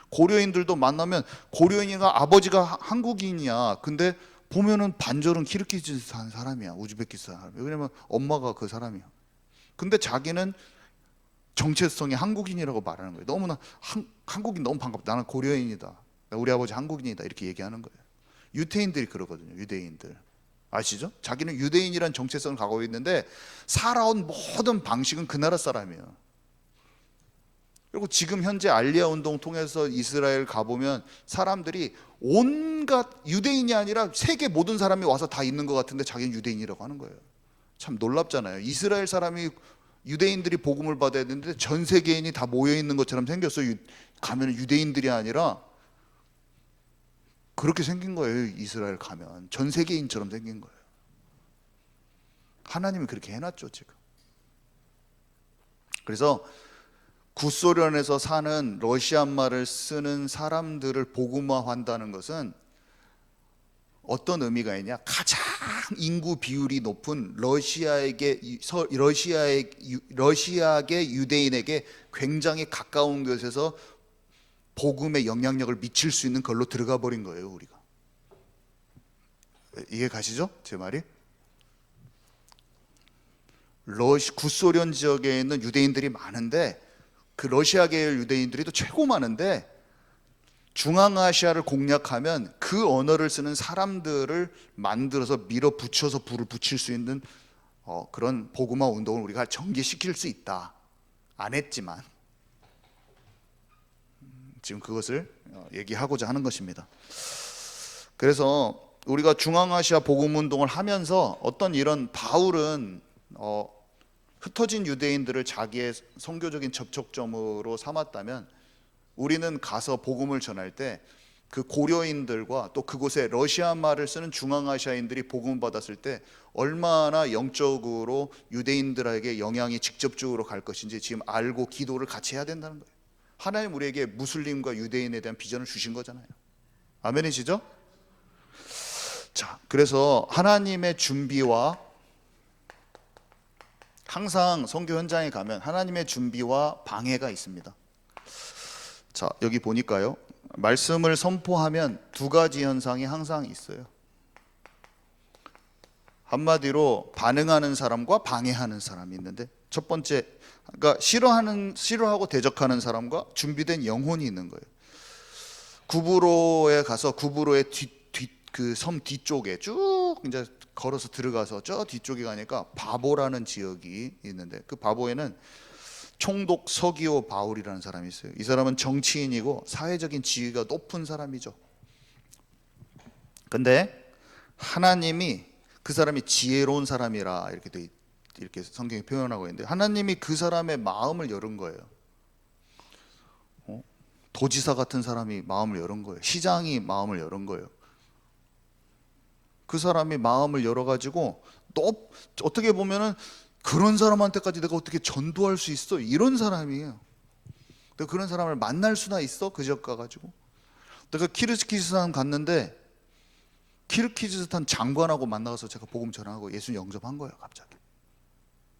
고려인들도 만나면 고려인이가 아버지가 한국인이야. 근데 보면은 반절은 키르기스탄 사람이야. 우즈베키스탄 사람. 왜냐면 엄마가 그 사람이야. 근데 자기는 정체성이 한국인이라고 말하는 거예요. 너무나 한국인 너무 반갑다. 나는 고려인이다. 우리 아버지 한국인이다. 이렇게 얘기하는 거예요. 유대인들이 그러거든요. 유대인들 아시죠? 자기는 유대인이란 정체성을 갖고 있는데 살아온 모든 방식은 그 나라 사람이에요. 그리고 지금 현재 알리야 운동 통해서 이스라엘 가보면 사람들이 온갖 유대인이 아니라 세계 모든 사람이 와서 다 있는 것 같은데 자기는 유대인이라고 하는 거예요. 참 놀랍잖아요. 이스라엘 사람이 유대인들이 복음을 받아야 되는데 전 세계인이 다 모여 있는 것처럼 생겼어요. 가면 유대인들이 아니라 그렇게 생긴 거예요. 이스라엘 가면 전 세계인처럼 생긴 거예요. 하나님이 그렇게 해놨죠 지금. 그래서 구소련에서 사는 러시아 말을 쓰는 사람들을 복음화한다는 것은 어떤 의미가 있냐? 가장 인구 비율이 높은 러시아계 유대인에게 굉장히 가까운 곳에서 복음의 영향력을 미칠 수 있는 걸로 들어가 버린 거예요. 우리가 이해 가시죠? 제 말이? 구소련 지역에 있는 유대인들이 많은데 그 러시아계 유대인들이 또 최고 많은데 중앙아시아를 공략하면 그 언어를 쓰는 사람들을 만들어서 밀어붙여서 불을 붙일 수 있는 그런 복음화 운동을 우리가 전개시킬 수 있다. 안 했지만 지금 그것을 얘기하고자 하는 것입니다. 그래서 우리가 중앙아시아 복음 운동을 하면서 어떤 이런 바울은 흩어진 유대인들을 자기의 선교적인 접촉점으로 삼았다면 우리는 가서 복음을 전할 때 그 고려인들과 또 그곳에 러시아 말을 쓰는 중앙아시아인들이 복음을 받았을 때 얼마나 영적으로 유대인들에게 영향이 직접적으로 갈 것인지 지금 알고 기도를 같이 해야 된다는 거예요. 하나님 우리에게 무슬림과 유대인에 대한 비전을 주신 거잖아요. 아멘이시죠? 자, 그래서 하나님의 준비와, 항상 선교 현장에 가면 하나님의 준비와 방해가 있습니다. 자, 여기 보니까요, 말씀을 선포하면 두 가지 현상이 항상 있어요. 한마디로 반응하는 사람과 방해하는 사람이 있는데, 첫 번째, 그러니까 싫어하고 대적하는 사람과 준비된 영혼이 있는 거예요. 구브로에 가서 구브로의 그 섬 뒤쪽에 쭉 이제 걸어서 들어가서 저 뒤쪽에 가니까 바보라는 지역이 있는데, 그 바보에는 총독 서기오 바울이라는 사람이 있어요. 이 사람은 정치인이고 사회적인 지위가 높은 사람이죠. 근데 하나님이 그 사람이 지혜로운 사람이라 이렇게 성경이 표현하고 있는데, 하나님이 그 사람의 마음을 열은 거예요. 도지사 같은 사람이 마음을 열은 거예요. 시장이 마음을 열은 거예요. 그 사람이 마음을 열어가지고, 또 어떻게 보면은 그런 사람한테까지 내가 어떻게 전도할 수 있어? 이런 사람이에요. 내가 그런 사람을 만날 수나 있어? 그 지역 가가지고. 내가 키르기스스탄 갔는데 키르기스스탄 장관하고 만나서 제가 복음 전하고 예수 영접한 거예요. 갑자기.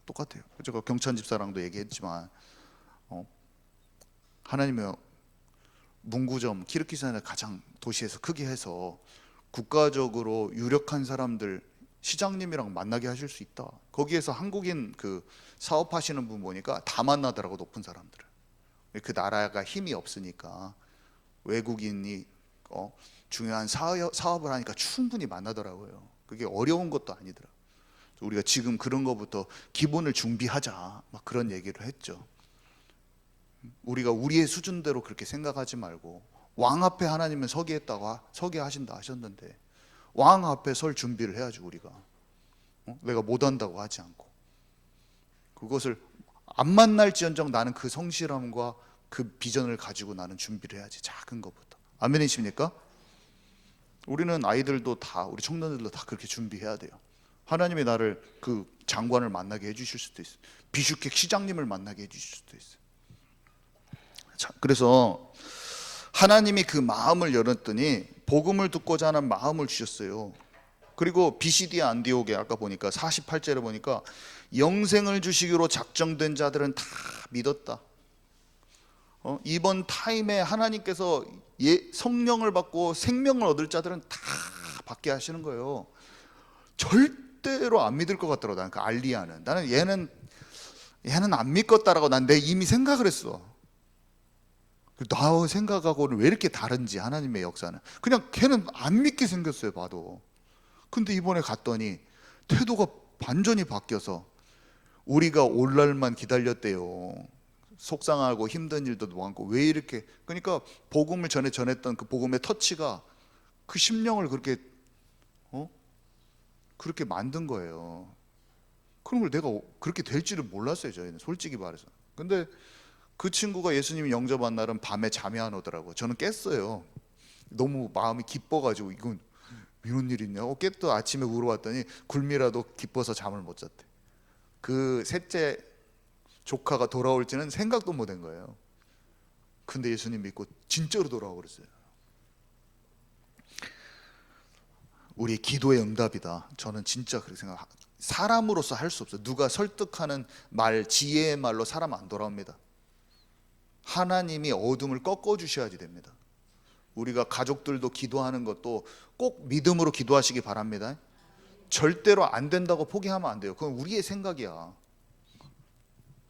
똑같아요. 제가 경찬 집사랑도 얘기했지만, 하나님의 문구점 키르기스스탄의 가장 도시에서 크게 해서 국가적으로 유력한 사람들 시장님이랑 만나게 하실 수 있다. 거기에서 한국인 그 사업하시는 분 보니까 다 만나더라고, 높은 사람들을. 그 나라가 힘이 없으니까 외국인이 중요한 사업을 하니까 충분히 만나더라고요. 그게 어려운 것도 아니더라. 우리가 지금 그런 거부터 기본을 준비하자, 막 그런 얘기를 했죠. 우리가 우리의 수준대로 그렇게 생각하지 말고, 왕 앞에 하나님은 서게 하신다 하셨는데 왕 앞에 설 준비를 해야지. 우리가 내가 못한다고 하지 않고, 그것을 안 만날지언정 나는 그 성실함과 그 비전을 가지고 나는 준비를 해야지. 작은 것부터. 아멘이십니까? 우리는 아이들도 다, 우리 청년들도 다 그렇게 준비해야 돼요. 하나님이 나를 그 장관을 만나게 해주실 수도 있어요. 비슈객 시장님을 만나게 해주실 수도 있어요. 자, 그래서 하나님이 그 마음을 열었더니 복음을 듣고자 하는 마음을 주셨어요. 그리고 비시디아 안디옥에 아까 보니까 48절에 보니까 영생을 주시기로 작정된 자들은 다 믿었다. 이번 타임에 하나님께서 성령을 받고 생명을 얻을 자들은 다 받게 하시는 거예요. 절대로 안 믿을 것 같더라고. 나는 그 알리야는, 나는 얘는 안 믿겠다라고 난 이미 생각을 했어. 나 생각하고는 왜 이렇게 다른지, 하나님의 역사는. 그냥 걔는 안 믿게 생겼어요, 봐도. 근데 이번에 갔더니 태도가 완전히 바뀌어서 우리가 올 날만 기다렸대요. 속상하고 힘든 일도 많고, 왜 이렇게, 그러니까 복음을 전했던 그 복음의 터치가 그 심령을 그렇게 만든 거예요. 그런 걸 내가 그렇게 될 줄을 몰랐어요, 저희는, 솔직히 말해서. 근데 그 친구가 예수님이 영접한 날은 밤에 잠이 안 오더라고요. 저는 깼어요. 너무 마음이 기뻐가지고, 이건 이런 일이 있냐. 깼더 아침에 물어봤더니 굴미라도 기뻐서 잠을 못 잤대. 그 셋째 조카가 돌아올지는 생각도 못 한 거예요. 근데 예수님 믿고 진짜로 돌아와 버렸어요. 우리 기도의 응답이다. 저는 진짜 그렇게 생각합니다. 사람으로서 할 수 없어요. 누가 설득하는 말, 지혜의 말로 사람 안 돌아옵니다. 하나님이 어둠을 꺾어주셔야지 됩니다. 우리가 가족들도 기도하는 것도 꼭 믿음으로 기도하시기 바랍니다. 절대로 안 된다고 포기하면 안 돼요. 그건 우리의 생각이야.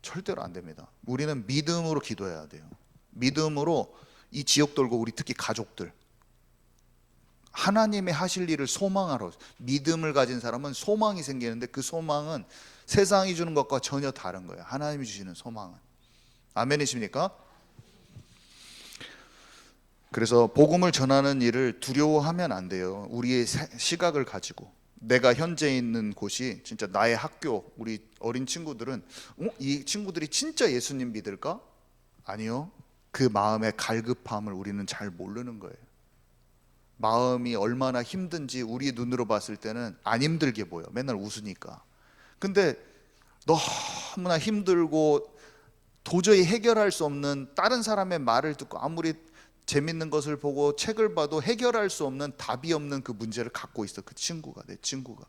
절대로 안 됩니다. 우리는 믿음으로 기도해야 돼요. 믿음으로 이 지역 돌고, 우리 특히 가족들, 하나님의 하실 일을 소망하러, 믿음을 가진 사람은 소망이 생기는데 그 소망은 세상이 주는 것과 전혀 다른 거예요. 하나님이 주시는 소망은. 아멘이십니까? 그래서 복음을 전하는 일을 두려워하면 안 돼요. 우리의 시각을 가지고, 내가 현재 있는 곳이 진짜 나의 학교, 우리 어린 친구들은 이 친구들이 진짜 예수님 믿을까? 아니요. 그 마음의 갈급함을 우리는 잘 모르는 거예요. 마음이 얼마나 힘든지 우리 눈으로 봤을 때는 안 힘들게 보여. 맨날 웃으니까. 근데 너무나 힘들고 도저히 해결할 수 없는, 다른 사람의 말을 듣고 아무리 재밌는 것을 보고 책을 봐도 해결할 수 없는, 답이 없는 그 문제를 갖고 있어. 그 친구가, 내 친구가.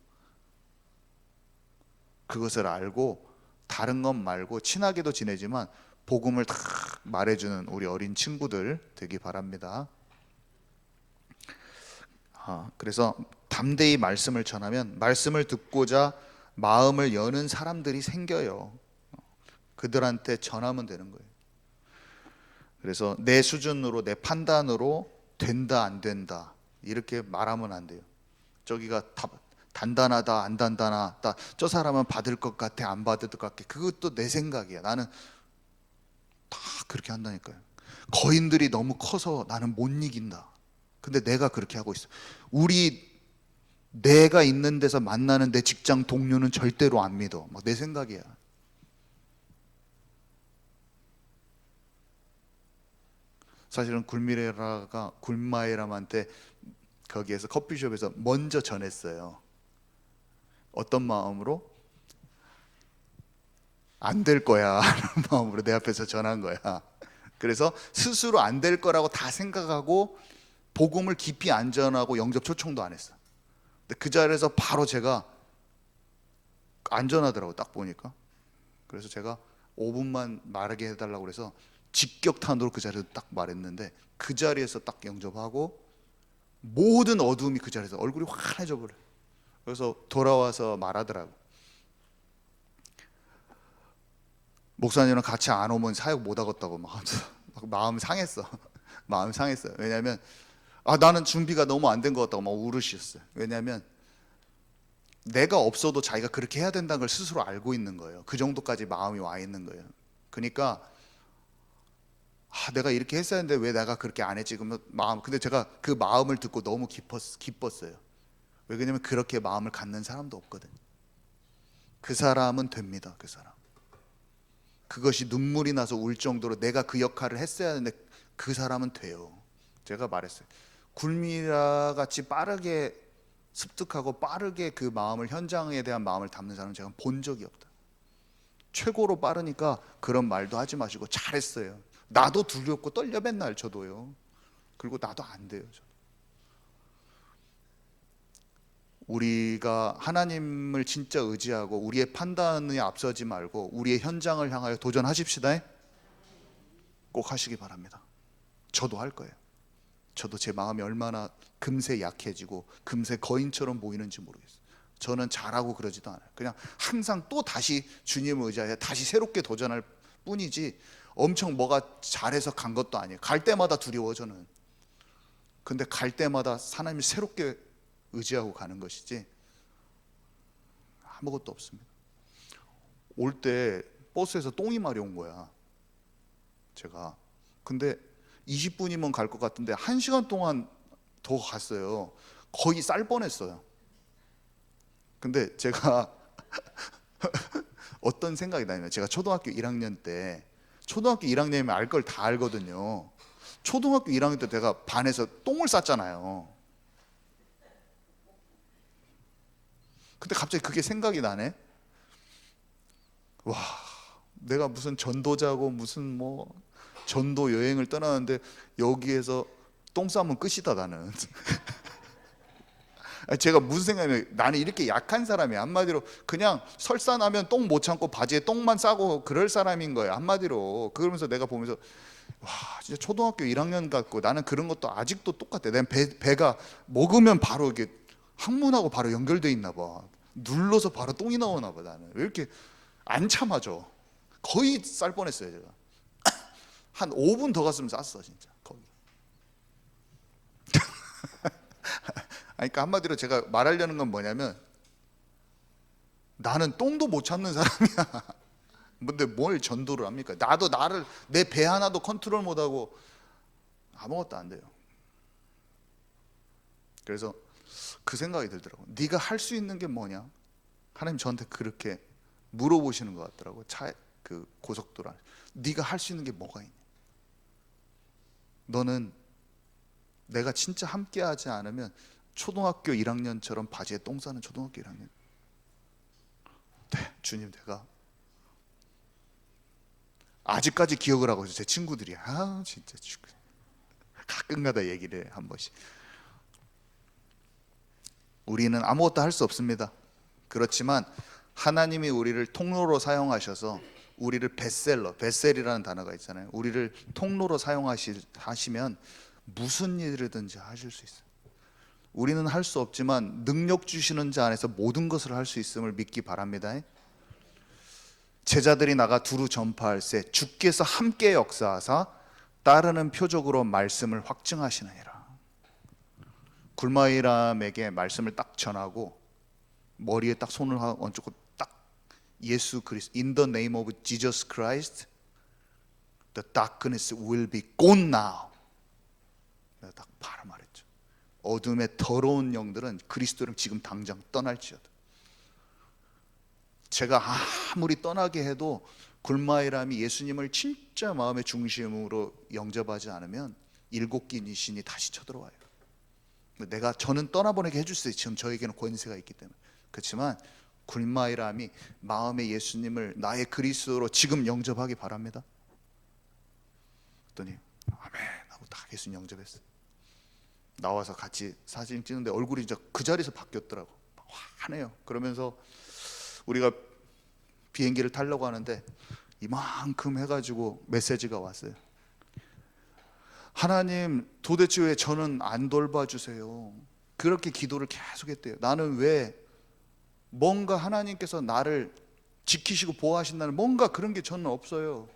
그것을 알고 다른 것 말고 친하게도 지내지만 복음을 다 말해주는 우리 어린 친구들 되기 바랍니다. 그래서 담대히 말씀을 전하면 말씀을 듣고자 마음을 여는 사람들이 생겨요. 그들한테 전하면 되는 거예요. 그래서 내 수준으로, 내 판단으로 된다 안 된다 이렇게 말하면 안 돼요. 저기가 단단하다 안 단단하다, 저 사람은 받을 것 같아 안 받을 것 같아, 그것도 내 생각이야. 나는 다 그렇게 한다니까요. 거인들이 너무 커서 나는 못 이긴다. 근데 내가 그렇게 하고 있어. 내가 있는 데서 만나는 내 직장 동료는 절대로 안 믿어. 막 내 생각이야. 사실은 굴미라가 굴마이람한테 거기에서 커피숍에서 먼저 전했어요. 어떤 마음으로? 안 될 거야 하는 마음으로 내 앞에서 전한 거야. 그래서 스스로 안 될 거라고 다 생각하고 복음을 깊이 안 전하고 영접 초청도 안 했어. 근데 그 자리에서 바로 제가 안 전하더라고, 딱 보니까. 그래서 제가 5분만 말하게 해달라고 그래서 직격탄으로 그 자리에서 딱 말했는데, 그 자리에서 딱 영접하고 모든 어두움이 그 자리에서 얼굴이 환해져 버려. 그래서 돌아와서 말하더라고. 목사님이랑 같이 안 오면 사역 못 하겠다고 막 마음 상했어. 마음 상했어요. 왜냐하면 나는 준비가 너무 안 된 것 같다고 막 울으셨어요. 왜냐하면 내가 없어도 자기가 그렇게 해야 된다는 걸 스스로 알고 있는 거예요. 그 정도까지 마음이 와 있는 거예요. 그러니까 내가 이렇게 했어야 했는데 왜 내가 그렇게 안 했지? 그러면 근데 제가 그 마음을 듣고 너무 기뻤어요. 왜 그러냐면 그렇게 마음을 갖는 사람도 없거든. 그 사람은 됩니다. 그 사람. 그것이 눈물이 나서 울 정도로 내가 그 역할을 했어야 하는데 그 사람은 돼요. 제가 말했어요. 굴미라 같이 빠르게 습득하고 빠르게 그 마음을, 현장에 대한 마음을 담는 사람은 제가 본 적이 없다. 최고로 빠르니까 그런 말도 하지 마시고 잘했어요. 나도 두렵고 떨려 맨날 저도요. 그리고 나도 안 돼요. 우리가 하나님을 진짜 의지하고 우리의 판단에 앞서지 말고 우리의 현장을 향하여 도전하십시다. 꼭 하시기 바랍니다. 저도 할 거예요. 저도 제 마음이 얼마나 금세 약해지고 금세 거인처럼 보이는지 모르겠어요. 저는 잘하고 그러지도 않아요. 그냥 항상 또 다시 주님을 의지하여 다시 새롭게 도전할 뿐이지 엄청 뭐가 잘해서 간 것도 아니에요. 갈 때마다 두려워 저는. 근데 갈 때마다 하나님을 새롭게 의지하고 가는 것이지 아무것도 없습니다. 올 때 버스에서 똥이 마려 온 거야 제가. 근데 20분이면 갈 것 같은데 1시간 동안 더 갔어요. 거의 쌀 뻔했어요. 근데 제가 어떤 생각이 나냐면, 제가 초등학교 1학년 때, 초등학교 1학년이면 알 걸 다 알거든요. 초등학교 1학년 때 내가 반에서 똥을 쌌잖아요. 근데 갑자기 그게 생각이 나네. 와, 내가 무슨 전도자고 무슨 뭐 전도 여행을 떠나는데 여기에서 똥 싸면 끝이다 나는. 제가 무슨 생각이냐면, 나는 이렇게 약한 사람이야. 한마디로 그냥 설사나면 똥 못 참고 바지에 똥만 싸고 그럴 사람인 거예요, 한마디로. 그러면서 내가 보면서 와, 진짜 초등학교 1학년 같고, 나는 그런 것도 아직도 똑같아. 내 배가 먹으면 바로 이렇게 항문하고 바로 연결돼 있나 봐. 눌러서 바로 똥이 나오나 봐. 나는 왜 이렇게 안 참아져. 거의 쌀 뻔했어요 제가. 한 5분 더 갔으면 쌌어 진짜 거기. 그러니까 한마디로 제가 말하려는 건 뭐냐면, 나는 똥도 못 참는 사람이야. 근데 뭘 전도를 합니까? 나도 나를, 내 배 하나도 컨트롤 못하고 아무것도 안 돼요. 그래서 그 생각이 들더라고. 네가 할 수 있는 게 뭐냐? 하나님 저한테 그렇게 물어보시는 것 같더라고. 그 고속도로 안에 네가 할 수 있는 게 뭐가 있냐? 너는 내가 진짜 함께하지 않으면 초등학교 1학년처럼 바지에 똥 싸는 초등학교 1학년. 네, 주님, 내가 아직까지 기억을 하고 있어요. 제 친구들이 진짜 가끔가다 얘기를 해, 한 번씩. 우리는 아무것도 할 수 없습니다. 그렇지만 하나님이 우리를 통로로 사용하셔서 우리를 벳셀이라는 단어가 있잖아요. 우리를 통로로 사용하시면 무슨 일이든지 하실 수 있어요. 우리는 할 수 없지만 능력 주시는 자 안에서 모든 것을 할 수 있음을 믿기 바랍니다. 제자들이 나가 두루 전파할세 주께서 함께 역사하사 따르는 표적으로 말씀을 확증하시느니라. 굴마이람에게 말씀을 딱 전하고 머리에 딱 손을 얹고 딱 예수 그리스도 In the name of Jesus Christ the darkness will be gone now. 내가 딱 바로 말했죠. 어둠의 더러운 영들은 그리스도를 지금 당장 떠날지어다. 제가 아무리 떠나게 해도 굴마이람이 예수님을 진짜 마음의 중심으로 영접하지 않으면 7 귀신이 다시 쳐들어와요. 저는 떠나보내게 해줄 수 있어요. 지금 저에게는 권세가 있기 때문에. 그렇지만 굴마이람이 마음의 예수님을 나의 그리스도로 지금 영접하기 바랍니다. 그랬더니 아멘 하고 딱 예수님 영접했어요. 나와서 같이 사진 찍는데 얼굴이 진짜 그 자리에서 바뀌었더라고. 화내요. 그러면서 우리가 비행기를 타려고 하는데 이만큼 해가지고 메시지가 왔어요. 하나님, 도대체 왜 저는 안 돌봐주세요? 그렇게 기도를 계속했대요. 나는 왜 뭔가 하나님께서 나를 지키시고 보호하신다는 뭔가 그런 게 저는 없어요.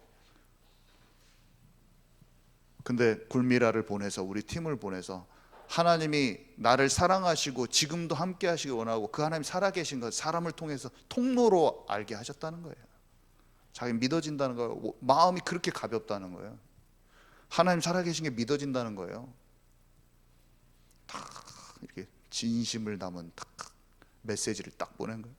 근데 굴미라를 보내서, 우리 팀을 보내서 하나님이 나를 사랑하시고 지금도 함께 하시기 원하고 그 하나님 살아계신 것, 사람을 통해서 통로로 알게 하셨다는 거예요. 자기 믿어진다는 거예요. 마음이 그렇게 가볍다는 거예요. 하나님 살아계신 게 믿어진다는 거예요. 딱 이렇게 진심을 담은 딱 메시지를 딱 보낸 거예요.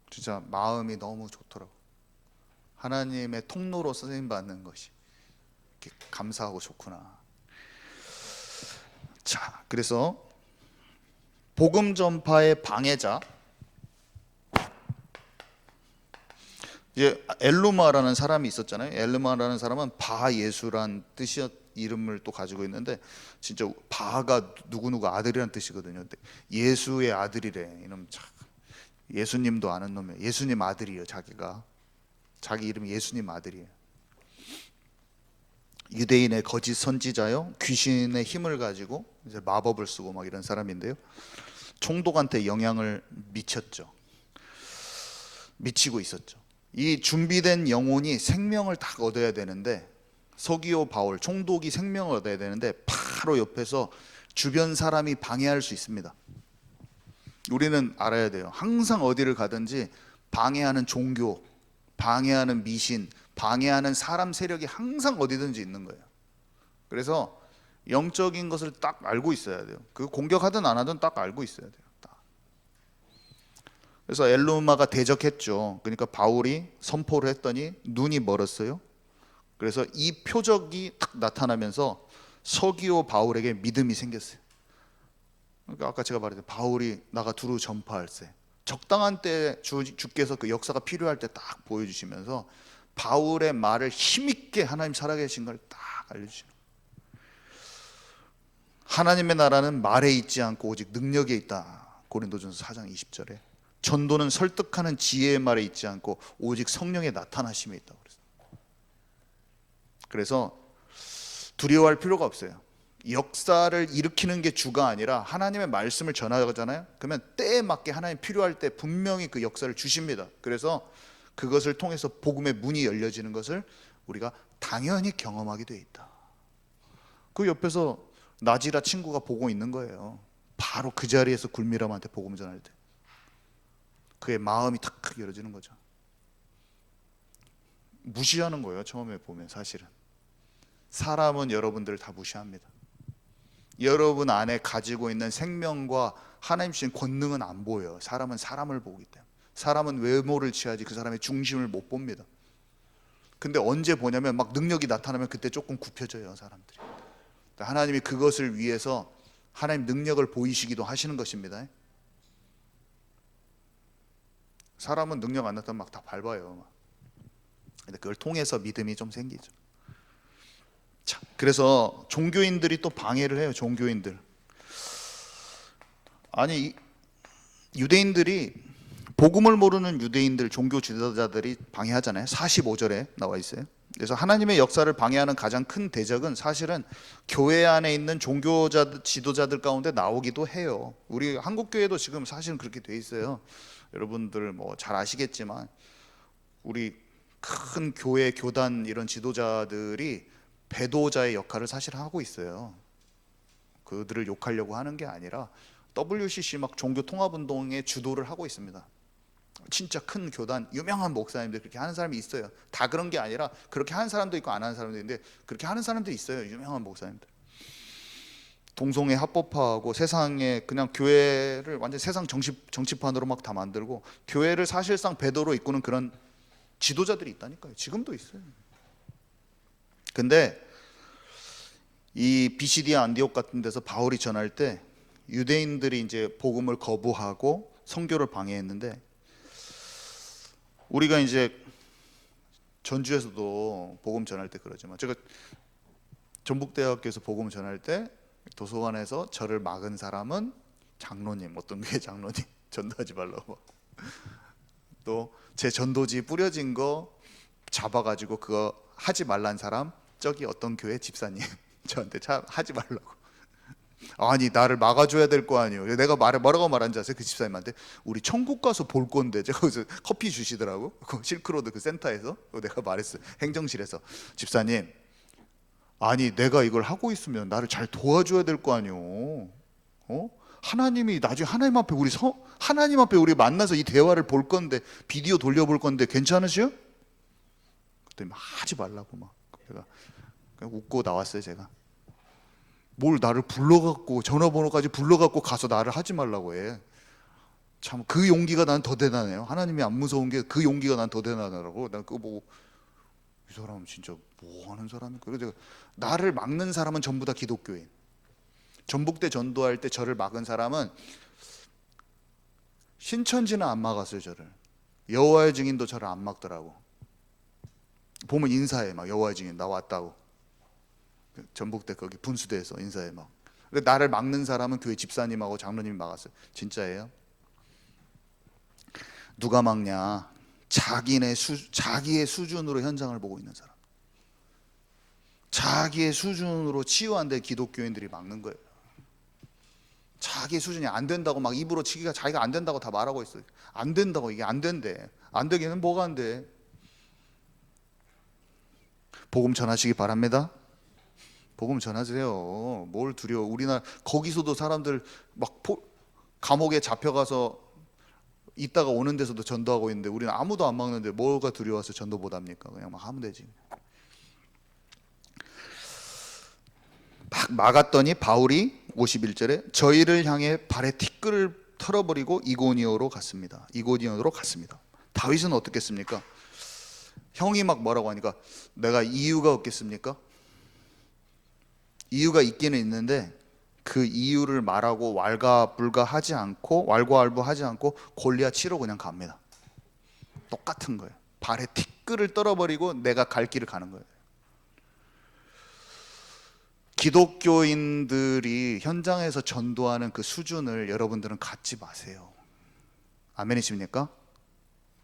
진짜 마음이 너무 좋더라고. 하나님의 통로로 쓰임 받는 것이 이렇게 감사하고 좋구나. 자, 그래서 복음 전파의 방해자, 이제 엘루마라는 사람이 있었잖아요. 엘루마라는 사람은 바하 예수란 뜻이 이름을 또 가지고 있는데, 진짜 바하가 누구누구 아들이란 뜻이거든요. 근데 예수의 아들이래. 이놈 참, 예수님도 아는 놈이에요. 예수님 아들이에요. 자기 이름이 예수님 아들이에요. 유대인의 거짓 선지자요, 귀신의 힘을 가지고 이제 마법을 쓰고 막 이런 사람인데요. 총독한테 영향을 미치고 있었죠. 이 준비된 영혼이 생명을 딱 얻어야 되는데, 서기오 바울 총독이 생명을 얻어야 되는데 바로 옆에서 주변 사람이 방해할 수 있습니다. 우리는 알아야 돼요. 항상 어디를 가든지 방해하는 종교, 방해하는 미신, 방해하는 사람 세력이 항상 어디든지 있는 거예요. 그래서 영적인 것을 딱 알고 있어야 돼요. 그 공격하든 안 하든 딱 알고 있어야 돼요. 딱. 그래서 엘루마가 대적했죠. 그러니까 바울이 선포를 했더니 눈이 멀었어요. 그래서 이 표적이 딱 나타나면서 서기오 바울에게 믿음이 생겼어요. 그러니까 아까 제가 말했죠. 바울이 나가 두루 전파할세. 적당한 때 주께서 그 역사가 필요할 때 딱 보여주시면서 바울의 말을 힘있게 하나님 살아계신 걸 딱 알려주시는 거예요. 하나님의 나라는 말에 있지 않고 오직 능력에 있다. 고린도전서 4장 20절에 전도는 설득하는 지혜의 말에 있지 않고 오직 성령의 나타나심에 있다고 그랬어요. 그래서 두려워할 필요가 없어요. 역사를 일으키는 게 주가 아니라 하나님의 말씀을 전하잖아요. 그러면 때에 맞게 하나님 필요할 때 분명히 그 역사를 주십니다. 그래서 그것을 통해서 복음의 문이 열려지는 것을 우리가 당연히 경험하게 돼 있다. 그 옆에서 나지라 친구가 보고 있는 거예요. 바로 그 자리에서 굴미람한테 복음 전할 때 그의 마음이 탁 열어지는 거죠. 무시하는 거예요. 처음에 보면 사실은 사람은 여러분들을 다 무시합니다. 여러분 안에 가지고 있는 생명과 하나님 주신 권능은 안 보여요. 사람은 사람을 보기 때문에. 사람은 외모를 취하지 그 사람의 중심을 못 봅니다. 근데 언제 보냐면 막 능력이 나타나면 그때 조금 굽혀져요, 사람들이. 하나님이 그것을 위해서 하나님 능력을 보이시기도 하시는 것입니다. 사람은 능력 안 나타나면 막 다 밟아요. 근데 그걸 통해서 믿음이 좀 생기죠. 자, 그래서 종교인들이 또 방해를 해요. 종교인들. 아니, 유대인들이, 복음을 모르는 유대인들, 종교 지도자들이 방해하잖아요. 45절에 나와 있어요. 그래서 하나님의 역사를 방해하는 가장 큰 대적은 사실은 교회 안에 있는 종교자 지도자들 가운데 나오기도 해요. 우리 한국 교회도 지금 사실은 그렇게 돼 있어요. 여러분들 뭐 잘 아시겠지만 우리 큰 교회 교단 이런 지도자들이 배도자의 역할을 사실 하고 있어요. 그들을 욕하려고 하는 게 아니라 WCC 막 종교 통합 운동의 주도를 하고 있습니다. 진짜 큰 교단, 유명한 목사님들 그렇게 하는 사람이 있어요. 다 그런 게 아니라 그렇게 하는 사람도 있고 안 하는 사람도 있는데 그렇게 하는 사람들이 있어요. 유명한 목사님들. 동성애 합법화하고 세상에 그냥 교회를 완전 세상 정치판으로 막 다 만들고 교회를 사실상 배도로 이끄는 그런 지도자들이 있다니까요. 지금도 있어요. 근데 이 비시디아 안디옥 같은 데서 바울이 전할 때 유대인들이 이제 복음을 거부하고 선교를 방해했는데 우리가 이제 전주에서도 복음 전할 때 그러지만 제가 전북대학교에서 복음 전할 때 도서관에서 저를 막은 사람은 장로님, 어떤 교회 장로님 전도하지 말라고 또 제 전도지 뿌려진 거 잡아가지고 그거 하지 말란 사람 저기 어떤 교회 집사님 저한테 참 하지 말라고. 아니 나를 막아줘야 될 거 아니에요. 내가 뭐라고 말한지 아세요? 그 집사님한테 우리 천국 가서 볼 건데 제가 거기서 커피 주시더라고. 그 실크로드 그 센터에서 내가 말했어요. 행정실에서 집사님 아니 내가 이걸 하고 있으면 나를 잘 도와줘야 될 거 아니에요. 하나님이 나중에 하나님 앞에 우리 만나서 이 대화를 볼 건데 비디오 돌려볼 건데 괜찮으시요? 그랬더니 막 하지 말라고 막 제가 그냥 웃고 나왔어요. 제가 뭘 나를 불러갖고 전화번호까지 불러갖고 가서 나를 하지 말라고 해. 참 그 용기가 난 더 대단해요. 하나님이 안 무서운 게 그 용기가 난 더 대단하더라고. 난 그거 보고 이 사람은 진짜 뭐 하는 사람인가. 그래서 나를 막는 사람은 전부 다 기독교인. 전북대 전도할 때 저를 막은 사람은 신천지는 안 막았어요. 저를. 여호와의 증인도 저를 안 막더라고. 보면 인사해 막 여호와의 증인 나 왔다고. 전북대 거기 분수대에서 인사해 막. 근데 나를 막는 사람은 교회 집사님하고 장로님이 막았어요. 진짜예요? 누가 막냐? 자기의 수준으로 현장을 보고 있는 사람. 자기의 수준으로 치유 안 된 기독교인들이 막는 거예요. 자기 수준이 안 된다고 막 입으로 치기가 자기가 안 된다고 다 말하고 있어요. 안 된다고 이게 안 된대. 안 되기는 뭐가 안 돼? 복음 전하시기 바랍니다. 복음 전하세요. 뭘 두려워? 우리나라 거기서도 사람들 막 감옥에 잡혀가서 있다가 오는 데서도 전도하고 있는데 우리는 아무도 안 막는데 뭐가 두려워서 전도 못 합니까? 그냥 막 하면 되지. 막 막았더니 바울이 51절에 저희를 향해 발에 티끌을 털어버리고 이고니오로 갔습니다. 다윗은 어떻겠습니까? 형이 막 뭐라고 하니까 내가 이유가 없겠습니까? 이유가 있기는 있는데 그 이유를 말하고 왈가왈부하지 않고 골리앗 치러 그냥 갑니다. 똑같은 거예요. 발에 티끌을 떨어버리고 내가 갈 길을 가는 거예요. 기독교인들이 현장에서 전도하는 그 수준을 여러분들은 갖지 마세요. 아멘이십니까?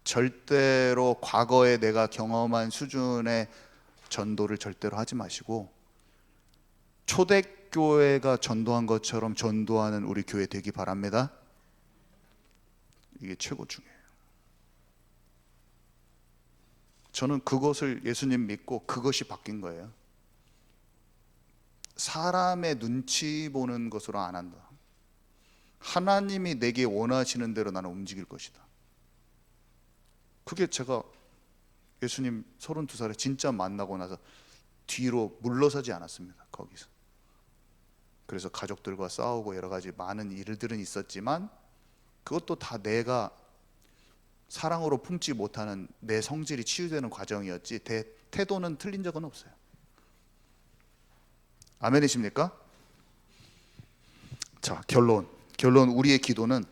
절대로 과거에 내가 경험한 수준의 전도를 절대로 하지 마시고 초대교회가 전도한 것처럼 전도하는 우리 교회 되기 바랍니다. 이게 최고 중요해요. 저는 그것을 예수님 믿고 그것이 바뀐 거예요. 사람의 눈치 보는 것으로 안 한다. 하나님이 내게 원하시는 대로 나는 움직일 것이다. 그게 제가 예수님 32살에 진짜 만나고 나서 뒤로 물러서지 않았습니다. 거기서. 그래서 가족들과 싸우고 여러 가지 많은 일들은 있었지만 그것도 다 내가 사랑으로 품지 못하는 내 성질이 치유되는 과정이었지 태도는 틀린 적은 없어요. 아멘이십니까? 자, 결론 우리의 기도는,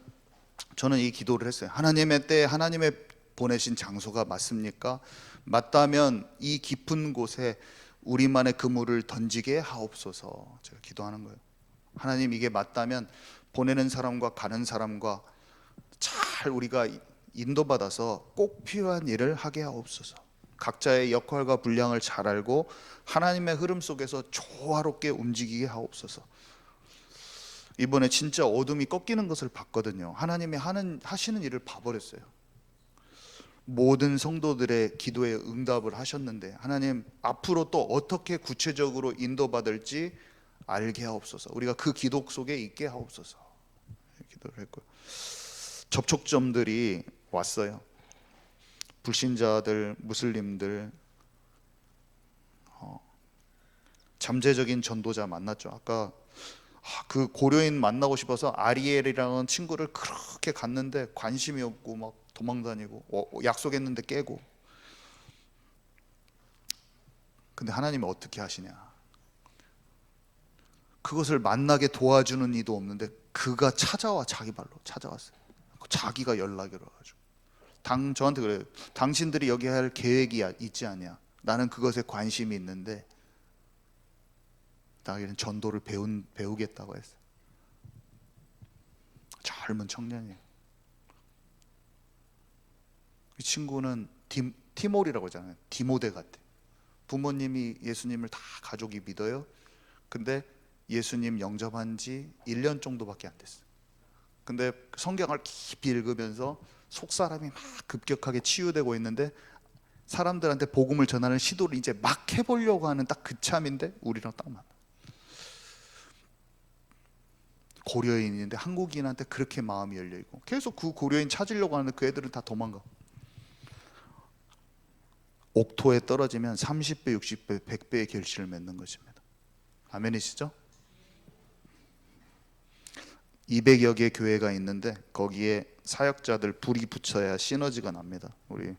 저는 이 기도를 했어요. 하나님의 때 하나님의 보내신 장소가 맞습니까? 맞다면 이 깊은 곳에 우리만의 그물을 던지게 하옵소서. 제가 기도하는 거예요. 하나님, 이게 맞다면 보내는 사람과 가는 사람과 잘 우리가 인도받아서 꼭 필요한 일을 하게 하옵소서. 각자의 역할과 분량을 잘 알고 하나님의 흐름 속에서 조화롭게 움직이게 하옵소서. 이번에 진짜 어둠이 꺾이는 것을 봤거든요. 하나님이 하시는 일을 봐버렸어요. 모든 성도들의 기도에 응답을 하셨는데, 하나님 앞으로 또 어떻게 구체적으로 인도받을지 알게 하옵소서. 우리가 그 기도 속에 있게 하옵소서. 기도를 했고요. 접촉점들이 왔어요. 불신자들, 무슬림들, 잠재적인 전도자 만났죠. 아까 그 고려인 만나고 싶어서 아리엘이라는 친구를 그렇게 갔는데 관심이 없고 막 도망다니고, 약속했는데 깨고. 근데 하나님이 어떻게 하시냐? 그것을 만나게 도와주는 이도 없는데 그가 자기 발로 찾아왔어요. 자기가 연락이 와가지고 저한테 그래요. 당신들이 여기 할 계획이 있지 않냐? 나는 그것에 관심이 있는데 나에게는 전도를 배우겠다고 했어요. 젊은 청년이에요. 이 친구는 티몰이라고 하잖아요. 디모데 같아. 부모님이 예수님을 다 가족이 믿어요. 근데 예수님 영접한 지 1년 정도밖에 안 됐어요. 근데 성경을 깊이 읽으면서 속사람이 막 급격하게 치유되고 있는데, 사람들한테 복음을 전하는 시도를 이제 막 해보려고 하는 딱 그 참인데 우리랑 딱 맞아. 고려인인데 한국인한테 그렇게 마음이 열려있고 계속 그 고려인 찾으려고 하는데 그 애들은 다 도망가. 옥토에 떨어지면 30배, 60배, 100배의 결실을 맺는 것입니다. 아멘이시죠? 200여 개 교회가 있는데 거기에 사역자들 불이 붙여야 시너지가 납니다. 우리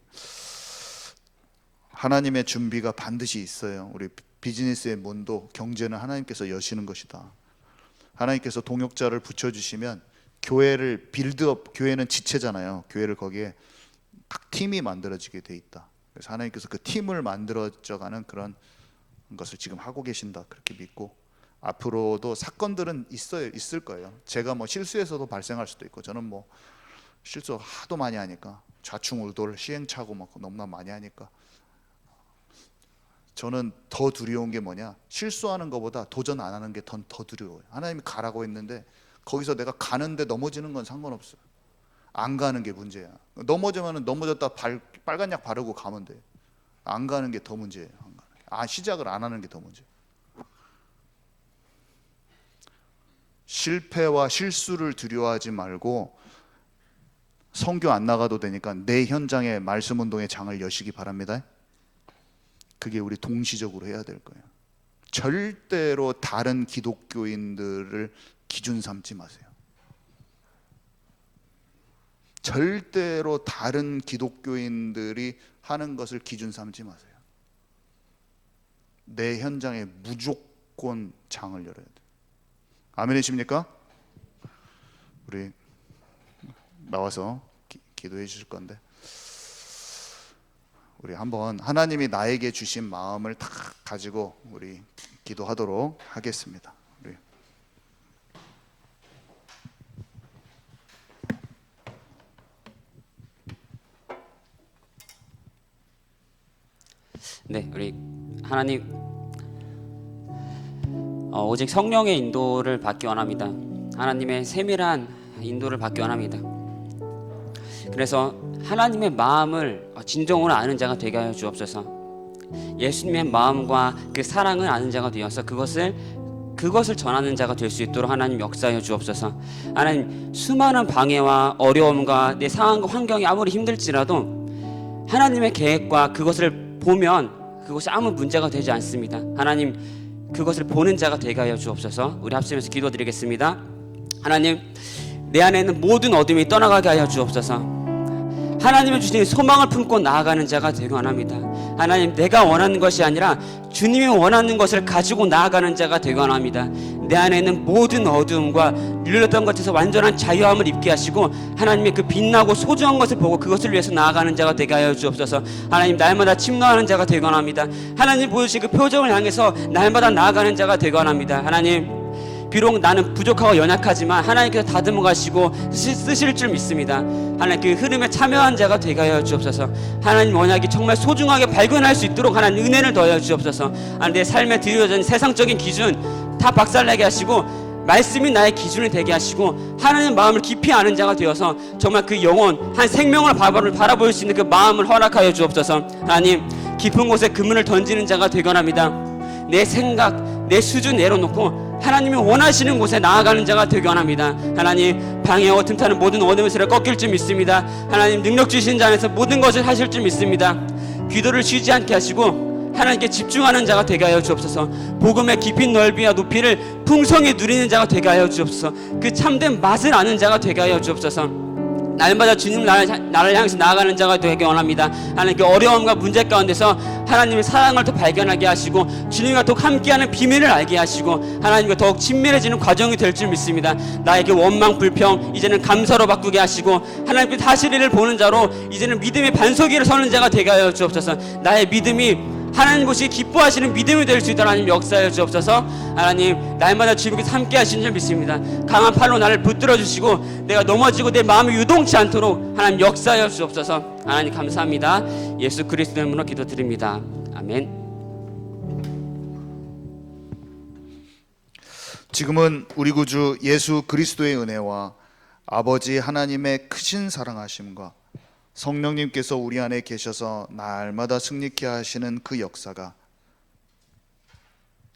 하나님의 준비가 반드시 있어요. 우리 비즈니스의 문도, 경제는 하나님께서 여시는 것이다. 하나님께서 동역자를 붙여주시면 교회를 빌드업, 교회는 지체잖아요. 교회를 거기에 각 팀이 만들어지게 돼 있다. 그래서 하나님께서 그 팀을 만들어져가는 그런 것을 지금 하고 계신다, 그렇게 믿고, 앞으로도 사건들은 있을 거예요. 제가 뭐 실수해서도 발생할 수도 있고, 저는 뭐 실수 하도 많이 하니까 좌충우돌 시행착오 막 너무나 많이 하니까, 저는 더 두려운 게 뭐냐, 실수하는 것보다 도전 안 하는 게 더 두려워요. 하나님이 가라고 했는데 거기서 내가 가는데 넘어지는 건 상관없어요. 안 가는 게 문제야. 넘어지면 넘어졌다 빨간 약 바르고 가면 돼. 안 가는 게 더 문제예요. 시작을 안 하는 게 더 문제예요. 실패와 실수를 두려워하지 말고 선교 안 나가도 되니까 내 현장에 말씀 운동의 장을 여시기 바랍니다. 그게 우리 동시적으로 해야 될 거예요. 절대로 다른 기독교인들을 기준 삼지 마세요. 절대로 다른 기독교인들이 하는 것을 기준 삼지 마세요. 내 현장에 무조건 장을 열어야 돼요. 아멘이십니까? 우리 나와서 기도해 주실 건데, 우리 한번 하나님이 나에게 주신 마음을 다 가지고 우리 기도하도록 하겠습니다. 우리 우리 하나님, 오직 성령의 인도를 받기 원합니다. 하나님의 세밀한 인도를 받기 원합니다. 그래서 하나님의 마음을 진정으로 아는 자가 되게 하여 주옵소서. 예수님의 마음과 그 사랑을 아는 자가 되어서 그것을 전하는 자가 될 수 있도록 하나님 역사하여 주옵소서. 하나님, 수많은 방해와 어려움과 내 상황과 환경이 아무리 힘들지라도 하나님의 계획과 그것을 보면 그것이 아무 문제가 되지 않습니다. 하나님, 그것을 보는 자가 되게 하여 주옵소서. 우리 합심해서 기도드리겠습니다. 하나님, 내 안에 있는 모든 어둠이 떠나가게 하여 주옵소서. 하나님의 주신 소망을 품고 나아가는 자가 되기 원합니다. 하나님, 내가 원하는 것이 아니라 주님이 원하는 것을 가지고 나아가는 자가 되기 원합니다. 내 안에 있는 모든 어두움과 눌렸던 것에서 완전한 자유함을 입게 하시고 하나님의 그 빛나고 소중한 것을 보고 그것을 위해서 나아가는 자가 되게 하여 주옵소서. 하나님, 날마다 침노하는 자가 되기 원합니다. 하나님 보여주신 그 표정을 향해서 날마다 나아가는 자가 되기 원합니다. 하나님, 비록 나는 부족하고 연약하지만 하나님께서 다듬어 가시고 쓰실 줄 믿습니다. 하나님, 그 흐름에 참여한 자가 되게 하여 주옵소서. 하나님 언약이 정말 소중하게 발견할 수 있도록 하나님 은혜를 더하여 주옵소서. 하나님, 내 삶에 드려진 세상적인 기준 다 박살내게 하시고 말씀이 나의 기준이 되게 하시고 하나님 마음을 깊이 아는 자가 되어서 정말 그 영혼 한 생명을 바라볼 수 있는 그 마음을 허락하여 주옵소서. 하나님, 깊은 곳에 그물을 던지는 자가 되건 합니다. 내 생각, 내 수준 내려놓고 하나님이 원하시는 곳에 나아가는 자가 되기 원합니다. 하나님, 방해하고 틈타는 모든 어둠의 세를 꺾일 줄 믿습니다. 하나님, 능력 주신 자 안에서 모든 것을 하실 줄 믿습니다. 기도를 쉬지 않게 하시고 하나님께 집중하는 자가 되게 하여 주옵소서. 복음의 깊이 넓이와 높이를 풍성히 누리는 자가 되게 하여 주옵소서. 그 참된 맛을 아는 자가 되게 하여 주옵소서. 날마다 주님 나를 향해서 나아가는 자가 되게 원합니다. 하나님, 그 어려움과 문제 가운데서 하나님의 사랑을 더 발견하게 하시고 주님과 더욱 함께하는 비밀을 알게 하시고 하나님과 더욱 친밀해지는 과정이 될 줄 믿습니다. 나의 그 원망 불평 이제는 감사로 바꾸게 하시고 하나님께 사실을 보는 자로 이제는 믿음의 반석 위에 서는 자가 되게 하여 주옵소서. 나의 믿음이 하나님 보시기 기뻐하시는 믿음이 될 수 있도록 하나님 역사하여 주옵소서. 하나님, 날마다 주님께서 함께 하시는 줄 믿습니다. 강한 팔로 나를 붙들어 주시고 내가 넘어지고 내 마음이 유동치 않도록 하나님 역사하여 주옵소서. 하나님 감사합니다. 예수 그리스도의 이름으로 기도드립니다. 아멘. 지금은 우리 구주 예수 그리스도의 은혜와 아버지 하나님의 크신 사랑하심과 성령님께서 우리 안에 계셔서 날마다 승리케 하시는 그 역사가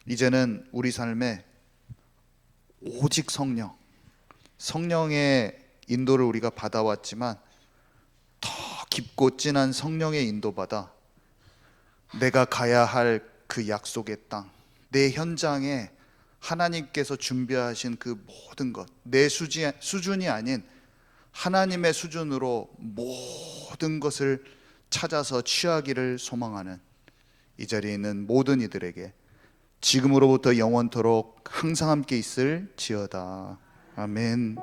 이제는 우리 삶에 오직 성령의 인도를 우리가 받아왔지만 더 깊고 진한 성령의 인도받아 내가 가야 할 그 약속의 땅, 내 현장에 하나님께서 준비하신 그 모든 것, 내 수준이 아닌 하나님의 수준으로 모든 것을 찾아서 취하기를 소망하는 이 자리에 있는 모든 이들에게 지금으로부터 영원토록 항상 함께 있을지어다. 아멘.